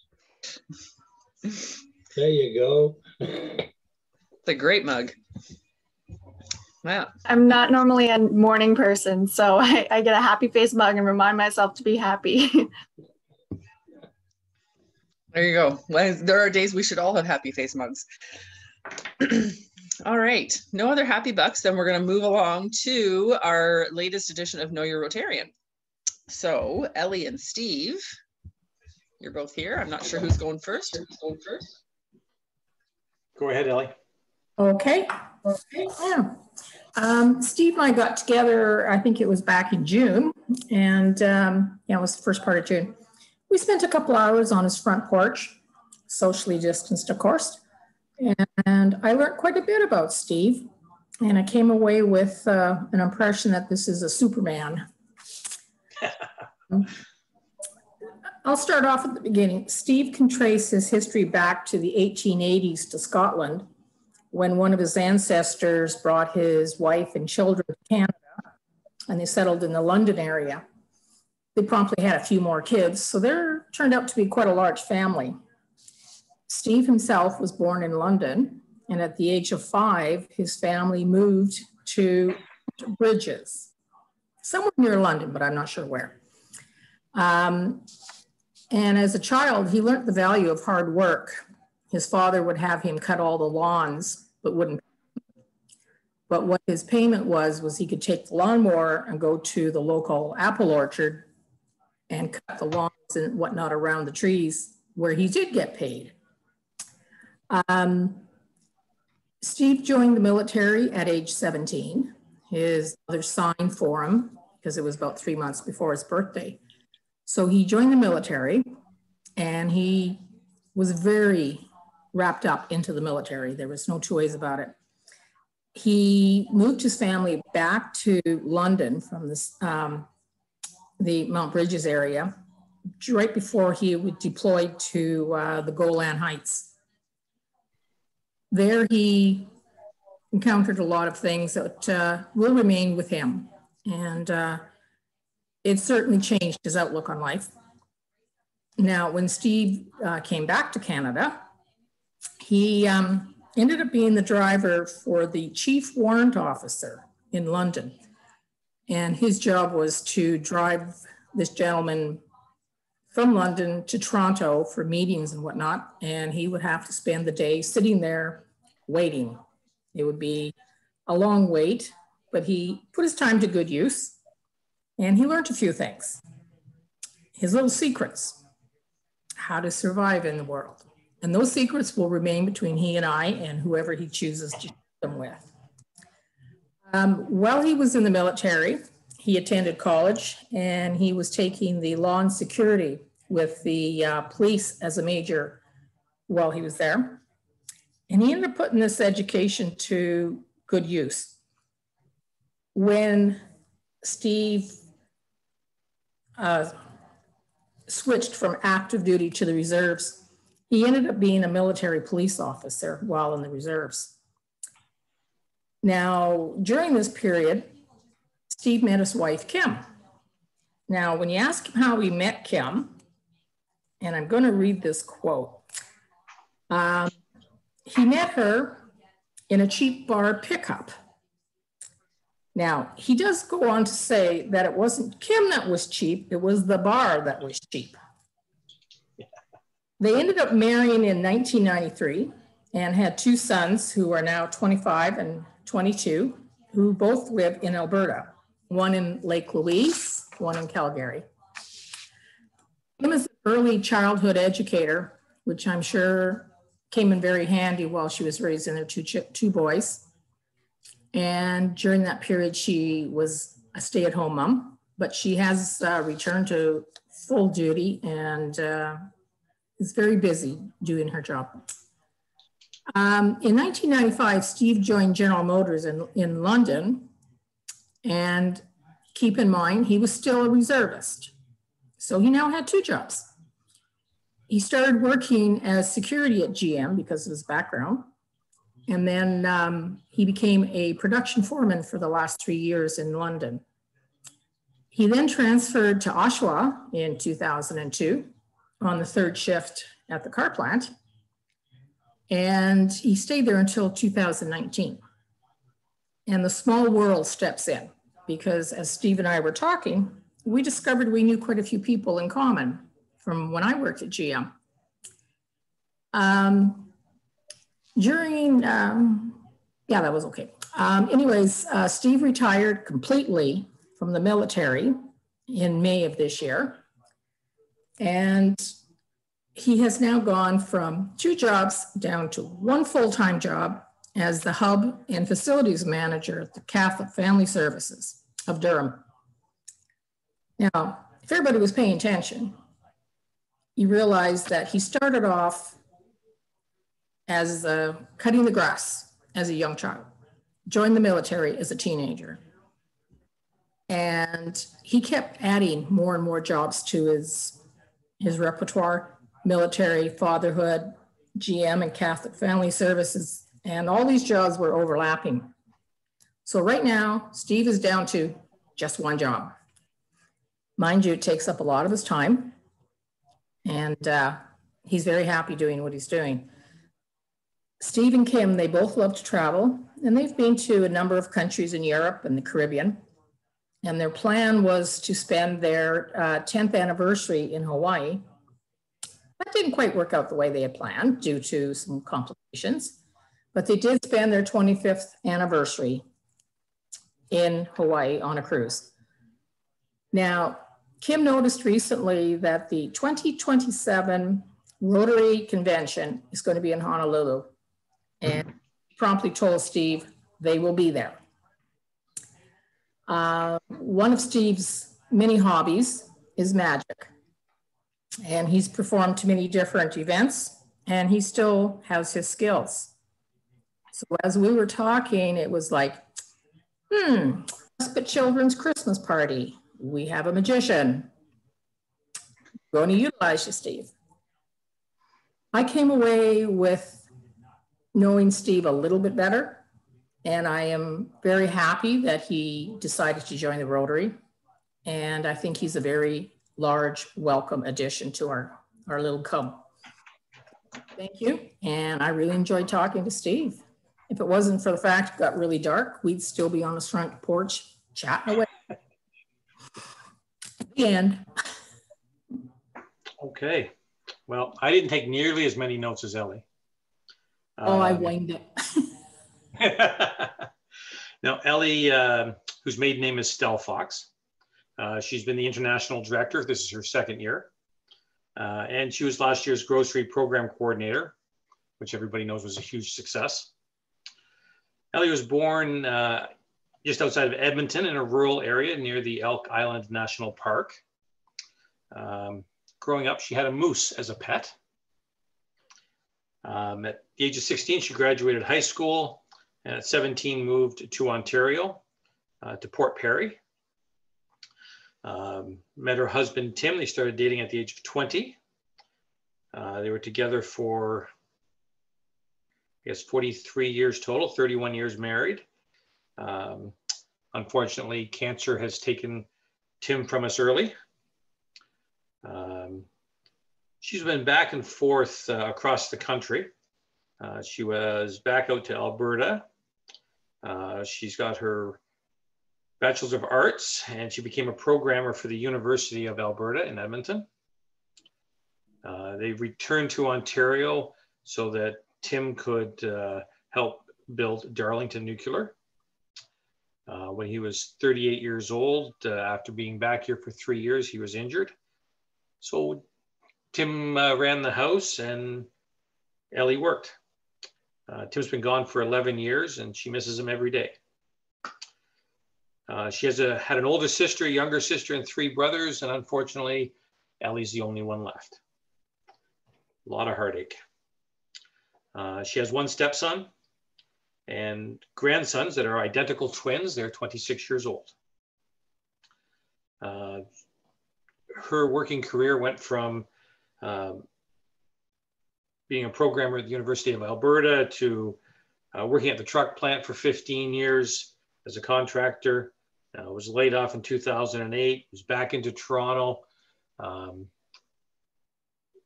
There you go. It's a great mug. Wow. I'm not normally a morning person, so I get a happy face mug and remind myself to be happy. There you go. Well, there are days we should all have happy face mugs. All right, no other happy bucks, then we're going to move along to our latest edition of Know Your Rotarian. So Ellie and Steve, you're both here. I'm not sure who's going first. Go ahead, Ellie. Okay. Yeah. Steve and I got together, I think it was back in June, and yeah, it was the first part of June. We spent a couple hours on his front porch, socially distanced, of course. And I learned quite a bit about Steve, and I came away with an impression that this is a Superman. I'll start off at the beginning. Steve can trace his history back to the 1880s to Scotland, when one of his ancestors brought his wife and children to Canada, and they settled in the London area. They promptly had a few more kids, so there turned out to be quite a large family. Steve himself was born in London, and at the age of 5, his family moved to Bridges, somewhere near London, but I'm not sure where. And as a child, he learned the value of hard work. His father would have him cut all the lawns, but wouldn't. But what his payment was he could take the lawnmower and go to the local apple orchard and cut the lawns and whatnot around the trees, where he did get paid. Steve joined the military at age 17. His mother signed for him because it was about 3 months before his birthday. So he joined the military, and he was very wrapped up into the military. There was no two ways about it. He moved his family back to London from this, the Mount Bridges area right before he was deployed to the Golan Heights. There he encountered a lot of things that will remain with him. And it certainly changed his outlook on life. Now, when Steve came back to Canada, he ended up being the driver for the chief warrant officer in London. And his job was to drive this gentleman from London to Toronto for meetings and whatnot. And he would have to spend the day sitting there waiting. It would be a long wait, but he put his time to good use, and he learned a few things. His little secrets, how to survive in the world. And those secrets will remain between he and I and whoever he chooses to share them with. While he was in the military, he attended college, and he was taking the law and security with the police as a major while he was there. And he ended up putting this education to good use. When Steve switched from active duty to the reserves, he ended up being a military police officer while in the reserves. Now, during this period, Steve met his wife, Kim. Now, when you ask him how he met Kim, and I'm going to read this quote, he met her in a cheap bar pickup. Now, he does go on to say that it wasn't Kim that was cheap, it was the bar that was cheap. They ended up marrying in 1993 and had 2 sons who are now 25 and 22, who both live in Alberta, one in Lake Louise, one in Calgary. Kim is an early childhood educator, which I'm sure came in very handy while she was raising their two boys. And during that period, she was a stay-at-home mom, but she has returned to full duty and is very busy doing her job. In 1995, Steve joined General Motors in London, and keep in mind, he was still a reservist. So he now had 2 jobs. He started working as security at GM because of his background. And then he became a production foreman for the last 3 years in London. He then transferred to Oshawa in 2002 on the 3rd shift at the car plant. And he stayed there until 2019. And the small world steps in because as Steve and I were talking, we discovered we knew quite a few people in common from when I worked at GM. Yeah, that was okay. Anyways, Steve retired completely from the military in May of this year. And he has now gone from 2 jobs down to 1 full-time job as the hub and facilities manager at the Catholic Family Services of Durham. Now, if everybody was paying attention, you realize that he started off as cutting the grass as a young child, joined the military as a teenager. And he kept adding more and more jobs to his repertoire, military, fatherhood, GM and Catholic Family Services, and all these jobs were overlapping. So right now, Steve is down to just 1 job. Mind you, it takes up a lot of his time, and he's very happy doing what he's doing. Steve and Kim, they both love to travel, and they've been to a number of countries in Europe and the Caribbean. And their plan was to spend their 10th anniversary in Hawaii. That didn't quite work out the way they had planned due to some complications, but they did spend their 25th anniversary in Hawaii on a cruise. Now, Kim noticed recently that the 2027 Rotary Convention is going to be in Honolulu, and promptly told Steve they will be there. One of Steve's many hobbies is magic, and he's performed to many different events, and he still has his skills. So as we were talking, it was like, Respite Children's Christmas Party. We have a magician. Going to utilize you, Steve. I came away with knowing Steve a little bit better, and I am very happy that he decided to join the Rotary. And I think he's a very large, welcome addition to our little cub. Thank you. And I really enjoyed talking to Steve. If it wasn't for the fact it got really dark, we'd still be on his front porch chatting away. The end. Okay. Well, I didn't take nearly as many notes as Ellie. Oh, I winged it. Now, Ellie, whose maiden name is Stell Fox, she's been the international director. This is her 2nd year. And she was last year's grocery program coordinator, which everybody knows was a huge success. Ellie was born just outside of Edmonton in a rural area near the Elk Island National Park. Growing up, she had a moose as a pet. At the age of 16, she graduated high school, and at 17 moved to Ontario, to Port Perry. Met her husband, Tim. They started dating at the age of 20. They were together for, I guess, 43 years total, 31 years married. Unfortunately, cancer has taken Tim from us early. She's been back and forth across the country. She was back out to Alberta. She's got her Bachelor's of Arts, and she became a programmer for the University of Alberta in Edmonton. They returned to Ontario so that Tim could help build Darlington Nuclear. When he was 38 years old, after being back here for 3 years, he was injured. So Tim ran the house and Ellie worked. Tim's been gone for 11 years and she misses him every day. She has had an older sister, a younger sister, and 3 brothers, and unfortunately, Ellie's the only one left. A lot of heartache. She has 1 stepson and grandsons that are identical twins. They're 26 years old. Her working career went from being a programmer at the University of Alberta to working at the truck plant for 15 years as a contractor. Was laid off in 2008, was back into Toronto.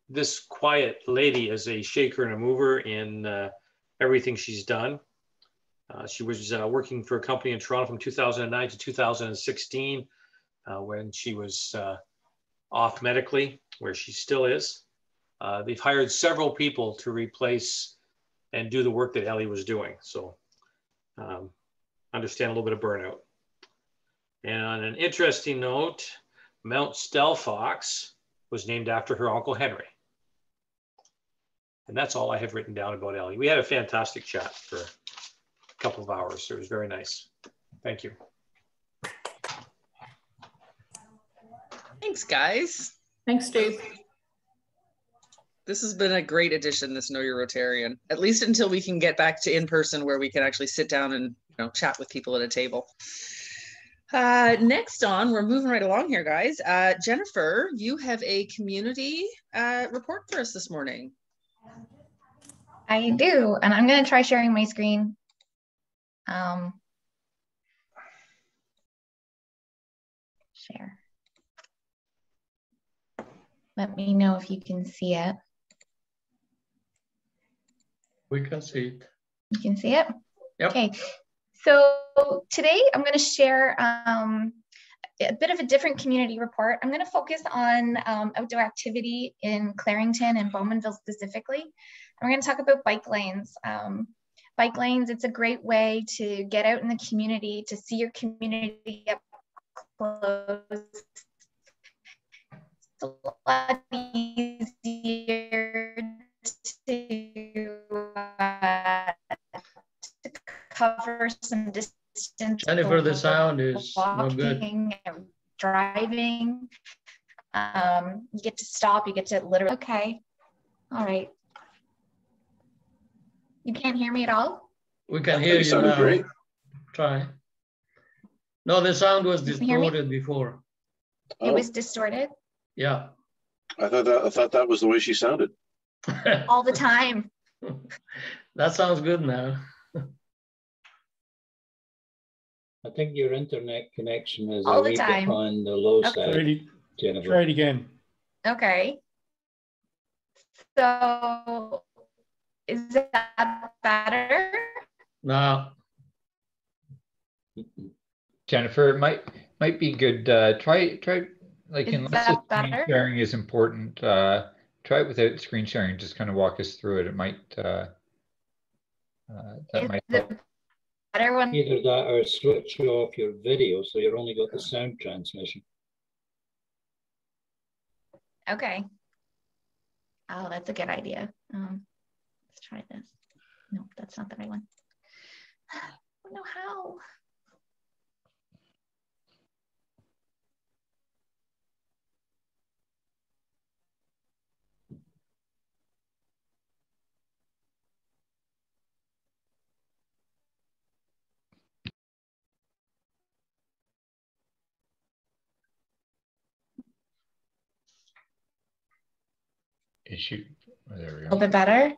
This quiet lady is a shaker and a mover in everything she's done. She was working for a company in Toronto from 2009 to 2016 when she was off medically, where she still is. They've hired several people to replace and do the work that Ellie was doing. So understand a little bit of burnout. And on an interesting note, Mount Stelfox was named after her Uncle Henry. And that's all I have written down about Ellie. We had a fantastic chat for a couple of hours. It was very nice. Thank you. Thanks, guys. Thanks, Dave. This has been a great addition, this Know Your Rotarian, at least until we can get back to in person where we can actually sit down and chat with people at a table. Next on, we're moving right along here, guys. Jennifer, you have a community report for us this morning. I do, and I'm going to try sharing my screen. Share. Let me know if you can see it. We can see it. You can see it? Yep. Okay. So today I'm going to share a bit of a different community report. I'm going to focus on outdoor activity in Clarington and Bowmanville specifically. And we're going to talk about bike lanes. Bike lanes, it's a great way to get out in the community, to see your community up close. It's a lot easier to cover some distance. Jennifer, the sound is not good. Walking and driving. You get to stop, you get to literally, okay. All right. You can't hear me at all? We can hear you now. Great. Try. No, the sound was distorted before. It was distorted? Yeah. I thought that was the way she sounded. All the time. That sounds good now. I think your internet connection is all a wee bit on the low side, Jennifer. Try it again. Okay. So is that better? No. Jennifer, it might be good. Try like unless the screen sharing is important. Try it without screen sharing. Just kind of walk us through it. It might that might help. Either that or switch off your video so you've only got the sound transmission. Okay. Oh, that's a good idea. Let's try this. No, that's not the right one. I don't know how. shoot. Oh, there we A go. little bit better?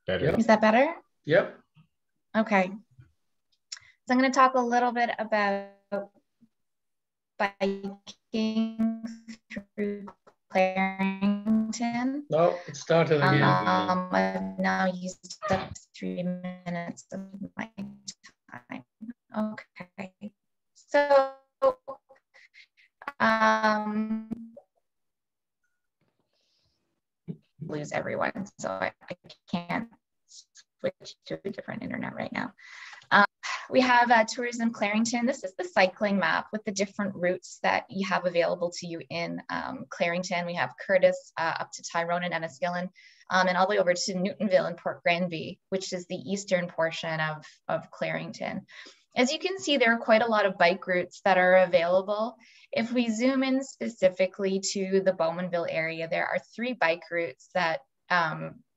Better. Is that better? Yep. Okay. So I'm going to talk a little bit about biking through Clarington. No, it started again. I've now used up 3 minutes of my time. Okay. So, lose everyone, so I can't switch to a different internet right now. We have Tourism Clarington. This is the cycling map with the different routes that you have available to you in Clarington. We have Curtis up to Tyrone and Enniskillen, and all the way over to Newtonville and Port Granby, which is the eastern portion of Clarington. As you can see, there are quite a lot of bike routes that are available. If we zoom in specifically to the Bowmanville area, there are 3 bike routes that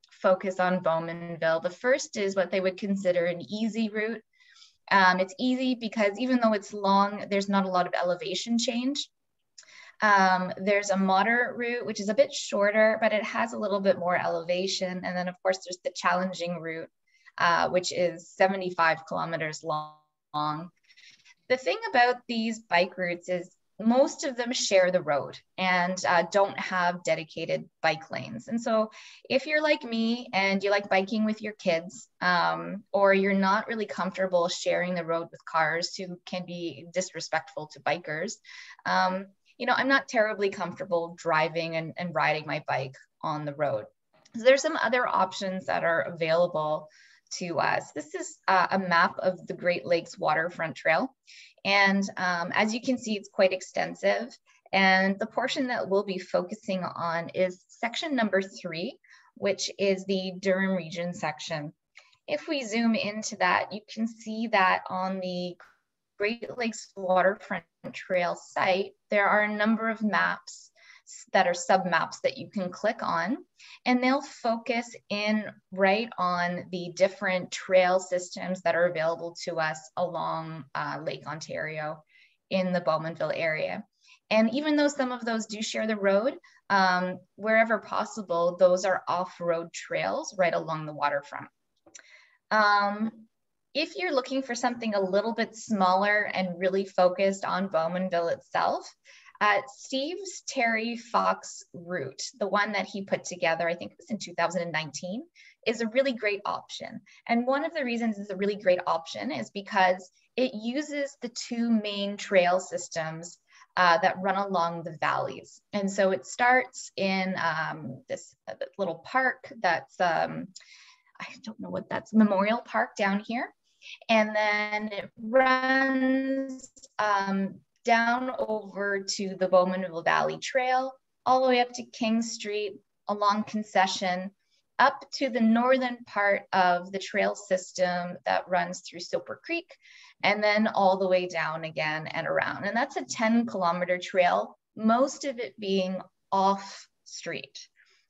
focus on Bowmanville. The first is what they would consider an easy route. It's easy because even though it's long, there's not a lot of elevation change. There's a moderate route, which is a bit shorter, but it has a little bit more elevation. And then of course, there's the challenging route, which is 75 kilometers long. The thing about these bike routes is most of them share the road and don't have dedicated bike lanes. And so if you're like me and you like biking with your kids, or you're not really comfortable sharing the road with cars who can be disrespectful to bikers, you know, I'm not terribly comfortable driving and riding my bike on the road. So there's some other options that are available to us. This is a map of the Great Lakes Waterfront Trail. And as you can see, it's quite extensive. And the portion that we'll be focusing on is section number 3, which is the Durham region section. If we zoom into that, you can see that on the Great Lakes Waterfront Trail site, there are a number of maps that are sub-maps that you can click on, and they'll focus in right on the different trail systems that are available to us along Lake Ontario in the Bowmanville area. And even though some of those do share the road, wherever possible, those are off-road trails right along the waterfront. If you're looking for something a little bit smaller and really focused on Bowmanville itself, Steve's Terry Fox route, the one that he put together, I think it was in 2019, is a really great option. And one of the reasons it's a really great option is because it uses the 2 main trail systems that run along the valleys. And so it starts in this little park that's, I don't know what that's, Memorial Park down here. And then it runs down over to the Bowmanville Valley Trail, all the way up to King Street, along Concession, up to the northern part of the trail system that runs through Soper Creek, and then all the way down again and around. And that's a 10-kilometer trail, most of it being off street.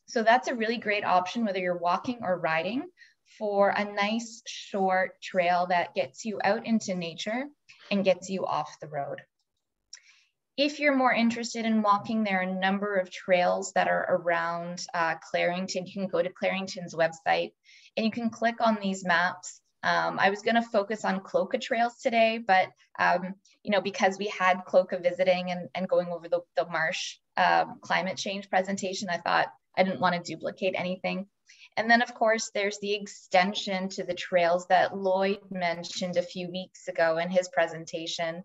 So that's a really great option, whether you're walking or riding, for a nice short trail that gets you out into nature and gets you off the road. If you're more interested in walking, there are a number of trails that are around Clarington. You can go to Clarington's website and you can click on these maps. I was going to focus on CLOCA trails today, but you know, because we had CLOCA visiting and going over the marsh climate change presentation, I thought I didn't want to duplicate anything. And then of course, there's the extension to the trails that Lloyd mentioned a few weeks ago in his presentation.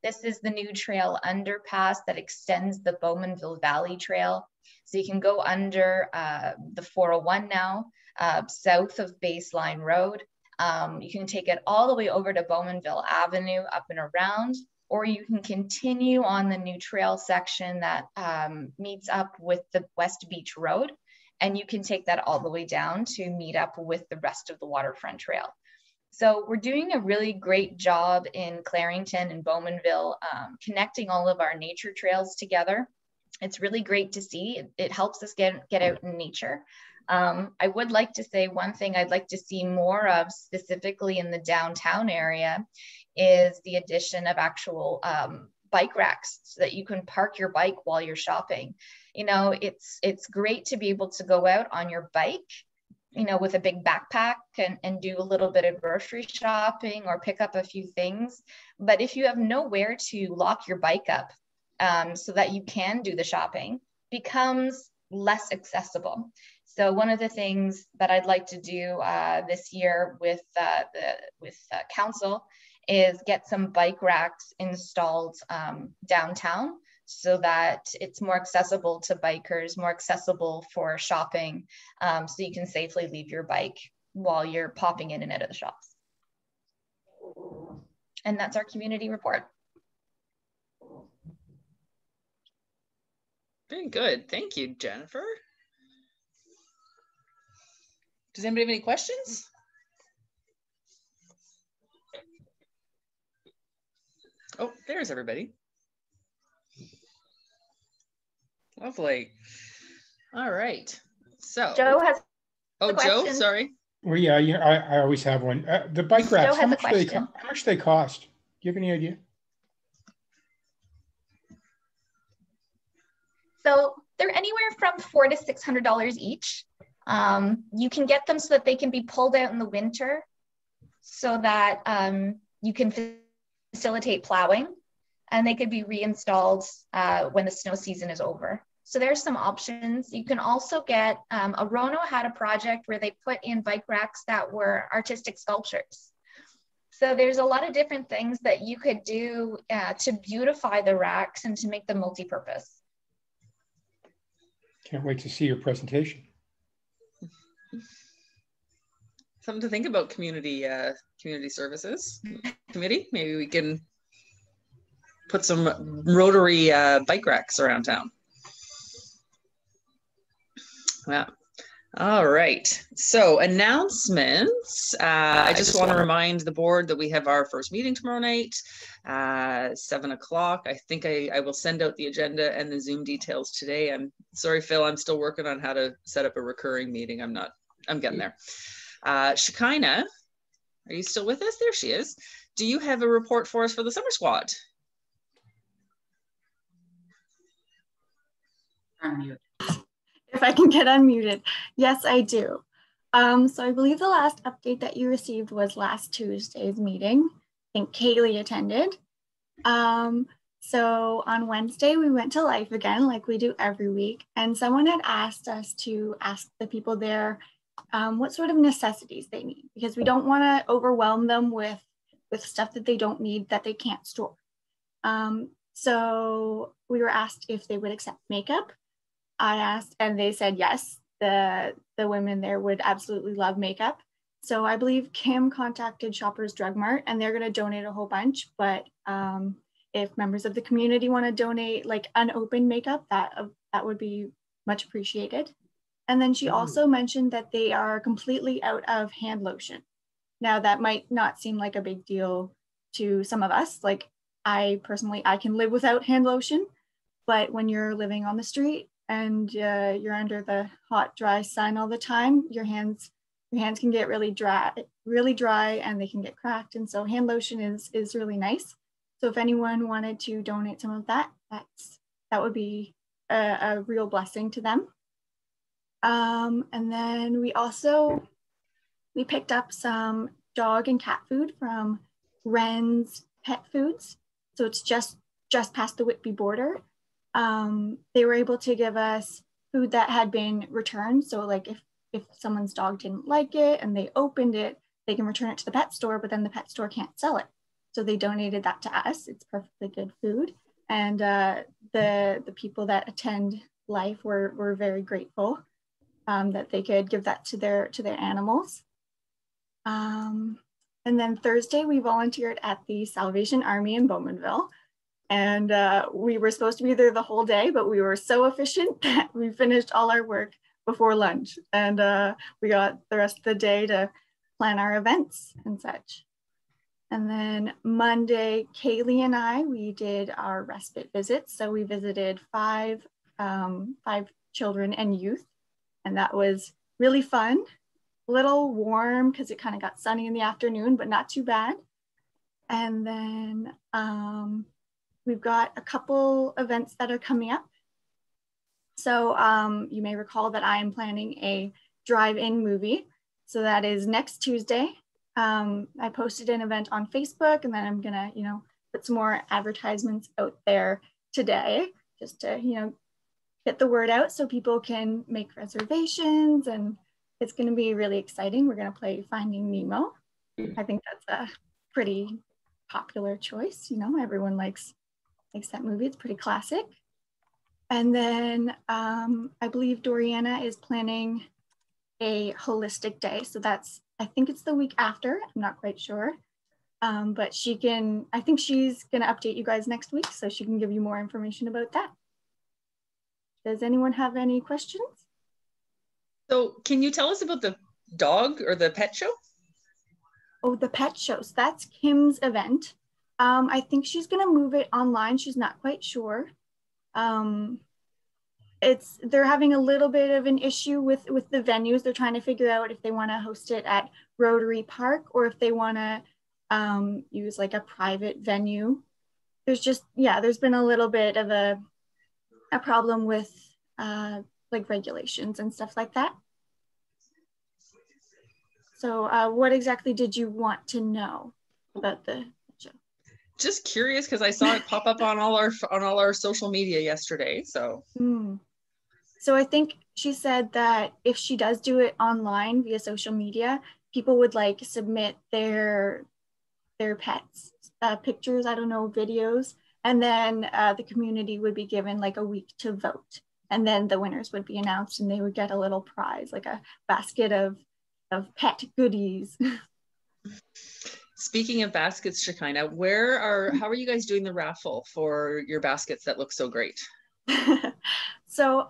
This is the new trail underpass that extends the Bowmanville Valley Trail. So you can go under the 401 now, south of Baseline Road. You can take it all the way over to Bowmanville Avenue, up and around, or you can continue on the new trail section that meets up with the West Beach Road. And you can take that all the way down to meet up with the rest of the waterfront trail. So we're doing a really great job in Clarington and Bowmanville, connecting all of our nature trails together. It's really great to see. It helps us get out in nature. I would like to say one thing I'd like to see more of, specifically in the downtown area, is the addition of actual bike racks so that you can park your bike while you're shopping. You know, it's great to be able to go out on your bike, you know, with a big backpack and do a little bit of grocery shopping or pick up a few things. But if you have nowhere to lock your bike up so that you can do the shopping, becomes less accessible. So one of the things that I'd like to do this year with council is get some bike racks installed downtown so that it's more accessible to bikers, more accessible for shopping, so you can safely leave your bike while you're popping in and out of the shops. And that's our community report. Very good. Thank you, Jennifer. Does anybody have any questions? Oh, there's everybody. Lovely. All right. So Joe has Joe, sorry. Well, yeah, I always have one. The bike racks, how much do they cost? Do you have any idea? So they're anywhere from $400 to $600 each. You can get them so that they can be pulled out in the winter so that you can facilitate plowing, and they could be reinstalled when the snow season is over. So there's some options. You can also get, Orono had a project where they put in bike racks that were artistic sculptures. So there's a lot of different things that you could do to beautify the racks and to make them multi-purpose. Can't wait to see your presentation. Something to think about, community services committee. Maybe we can put some Rotary bike racks around town. Yeah. All right. So announcements. I just want to remind the board that we have our first meeting tomorrow night, 7 o'clock. I think I will send out the agenda and the Zoom details today. I'm sorry, Phil, I'm still working on how to set up a recurring meeting. I'm getting there. Shekinah, are you still with us? There she is. Do you have a report for us for the summer squad? Unmute. If I can get unmuted. Yes, I do. So I believe the last update that you received was last Tuesday's meeting. I think Kaylee attended. So on Wednesday, we went to Life again, like we do every week. And someone had asked us to ask the people there what sort of necessities they need, because we don't want to overwhelm them with stuff that they don't need, that they can't store. So we were asked if they would accept makeup. I asked, and they said yes. The women there would absolutely love makeup. So I believe Kim contacted Shoppers Drug Mart, and they're going to donate a whole bunch. But if members of the community want to donate like unopened makeup, that would be much appreciated. And then she also mentioned that they are completely out of hand lotion. Now that might not seem like a big deal to some of us. Like I personally, I can live without hand lotion, but when you're living on the street and you're under the hot, dry sun all the time, your hands can get really dry, and they can get cracked. And so hand lotion is really nice. So if anyone wanted to donate some of that, that would be a real blessing to them. And then we picked up some dog and cat food from Wren's Pet Foods. So it's just past the Whitby border. They were able to give us food that had been returned. So like if someone's dog didn't like it and they opened it, they can return it to the pet store, but then the pet store can't sell it. So they donated that to us. It's perfectly good food. And the people that attend Life were very grateful that they could give that to their animals. And then Thursday, we volunteered at the Salvation Army in Bowmanville. And we were supposed to be there the whole day, but we were so efficient that we finished all our work before lunch. And we got the rest of the day to plan our events and such. And then Monday, Kaylee and we did our respite visits. So we visited five children and youth. And that was really fun. A little warm because it kind of got sunny in the afternoon, but not too bad. And then we've got a couple events that are coming up. So you may recall that I am planning a drive-in movie. So that is next Tuesday. I posted an event on Facebook, and then I'm gonna, put some more advertisements out there today, just to, get the word out so people can make reservations, and it's gonna be really exciting. We're gonna play Finding Nemo. I think that's a pretty popular choice. Everyone likes that movie. It's pretty classic. And then I believe Doriana is planning a holistic day. So I think it's the week after. I'm not quite sure. But I think she's gonna update you guys next week, so she can give you more information about that. Does anyone have any questions? So can you tell us about the dog or the pet show? Oh, the pet shows. That's Kim's event. I think she's gonna move it online. She's not quite sure. They're having a little bit of an issue with the venues. They're trying to figure out if they want to host it at Rotary Park or if they want to use like a private venue. There's been a little bit of a problem with like regulations and stuff like that. So what exactly did you want to know about the show? Just curious, because I saw it pop up on all our social media yesterday. So. So I think she said that if she does do it online via social media, people would like submit their pets, pictures, videos, and then the community would be given like a week to vote. And then the winners would be announced, and they would get a little prize, like a basket of pet goodies. Speaking of baskets, Shekinah, how are you guys doing the raffle for your baskets that look so great? So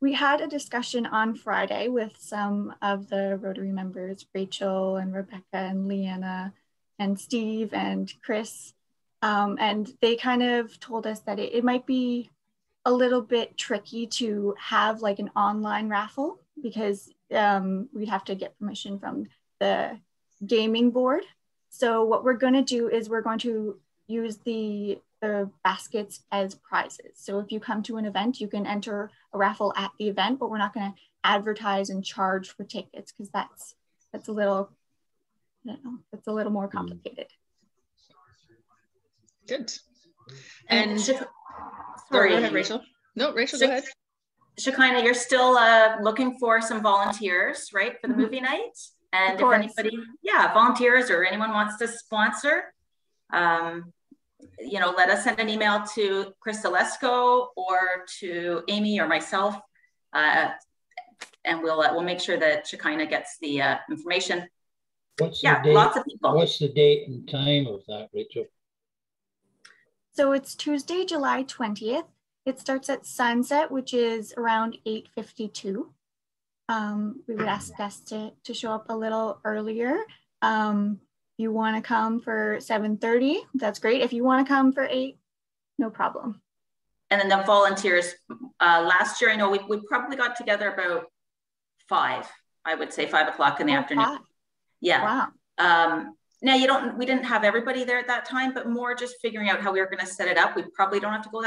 we had a discussion on Friday with some of the Rotary members, Rachel and Rebecca and Leanna and Steve and Chris. And they kind of told us that it might be a little bit tricky to have like an online raffle, because we'd have to get permission from the gaming board. So what we're going to do is we're going to use the baskets as prizes. So if you come to an event, you can enter a raffle at the event, but we're not going to advertise and charge for tickets, because that's a little, that's a little more complicated. Good. And sorry, go ahead, Rachel. No, Rachel, go ahead. Shekinah, you're still looking for some volunteers, right, for the movie night? And if anybody, volunteers or anyone wants to sponsor, let us send an email to Chris Zalesko or to Amy or myself, and we'll make sure that Shekinah gets the information. Lots of people. What's the date and time of that, Rachel? So it's Tuesday, July 20th. It starts at sunset, which is around 8:52. We would ask guests to show up a little earlier. You want to come for 7:30, that's great. If you want to come for 8, no problem. And then the volunteers, last year, I know we probably got together about 5, I would say 5 o'clock in the afternoon. 5. Yeah. Wow. Now we didn't have everybody there at that time, but more just figuring out how we were going to set it up. We probably don't have to go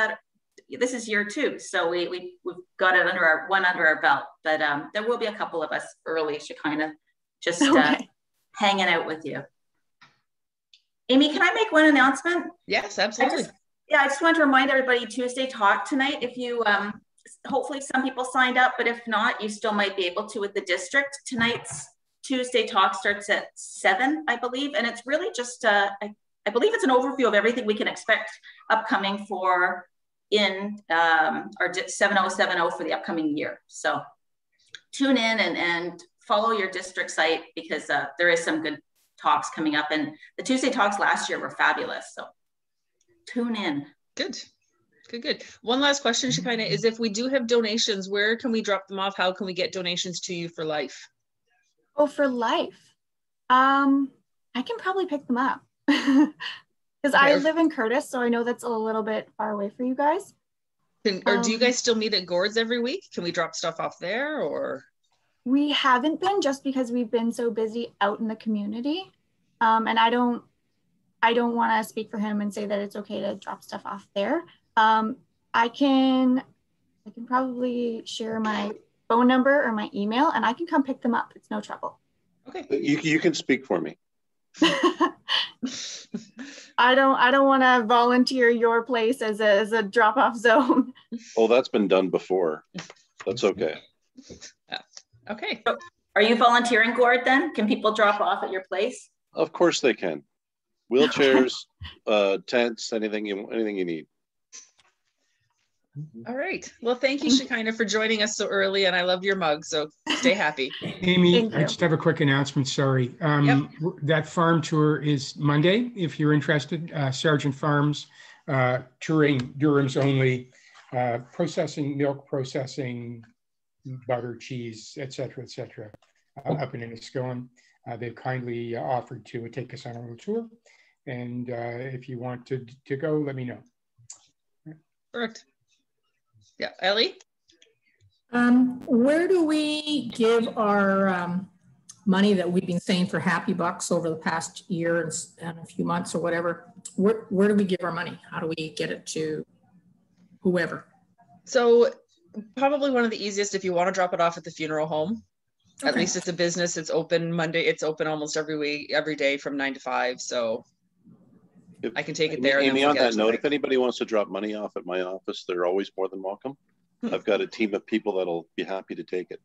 this is year 2. So we've got it under our belt, but there will be a couple of us early, Shekinah, just hanging out with you. Amy, can I make one announcement? Yes, absolutely. I just want to remind everybody, Tuesday talk tonight. If you, hopefully some people signed up, but if not, you still might be able to with the district. Tonight's Tuesday talk starts at 7, I believe. And it's really just, I believe it's an overview of everything we can expect upcoming in our 7070 for the upcoming year. So tune in and follow your district site, because there is some good talks coming up, and the Tuesday talks last year were fabulous. So tune in. Good. One last question, Shekinah, is if we do have donations, where can we drop them off? How can we get donations to you for life? Oh, for life. I can probably pick them up because I live in Curtis, so I know that's a little bit far away for you guys. Or do you guys still meet at Gord's every week? Can we drop stuff off there, or? We haven't been, just because we've been so busy out in the community. And I don't I don't want to speak for him and say that it's okay to drop stuff off there. I can probably share my phone number or my email, and I can come pick them up. It's no trouble. Okay. You can speak for me. I don't want to volunteer your place as a drop-off zone. Oh, that's been done before. That's okay. Yeah. Okay. Are you volunteering, Gord, then? Can people drop off at your place? Of course they can. Wheelchairs, tents, anything you need. All right. Well, thank you, Shekinah, for joining us so early, and I love your mug, so stay happy. Amy, I just have a quick announcement, sorry. That farm tour is Monday, if you're interested. Sargent Farms, touring Durham's only, processing, milk processing, butter, cheese, et cetera, up in Enniskillen. They've kindly offered to take us on a little tour. And if you want to go, let me know. Perfect. Yeah, Ellie? Where do we give our money that we've been saying for Happy Bucks over the past year and a few months or whatever? Where do we give our money? How do we get it to whoever? So probably one of the easiest, if you want to drop it off at the funeral home. Okay. At least it's a business. It's open Monday. It's open almost every week, every day from 9 to 5. So I can take it there. Amy, on that note, if anybody wants to drop money off at my office, they're always more than welcome. I've got a team of people that'll be happy to take it.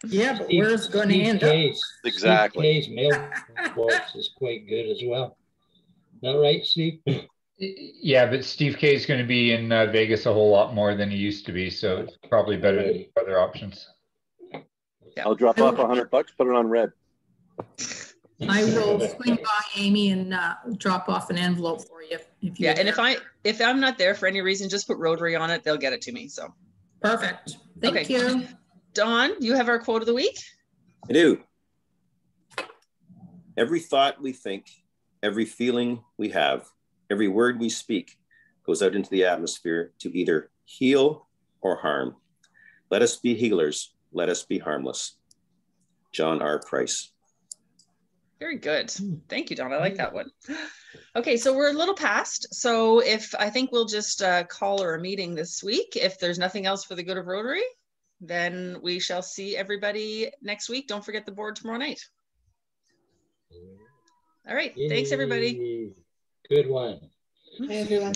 Yeah, but where's it going to end up? Exactly. Steve K's mailbox is quite good as well. Is that right, Steve? Yeah, but Steve K is going to be in Vegas a whole lot more than he used to be, so it's probably better than other options. Yeah. I'll drop off $100, put it on red. I will swing by, Amy, and drop off an envelope for you. Yeah, and if I'm not there for any reason, just put Rotary on it. They'll get it to me. So perfect. Thank you. Dawn, you have our quote of the week? I do. Every thought we think, every feeling we have, every word we speak goes out into the atmosphere to either heal or harm. Let us be healers. Let us be harmless. John R. Price. Very good. Thank you, Dawn. I like that one. Okay, so we're a little past. So I think we'll just call our meeting this week. If there's nothing else for the good of Rotary, then we shall see everybody next week. Don't forget the board tomorrow night. All right. Thanks, everybody. Good one. Hey, everyone.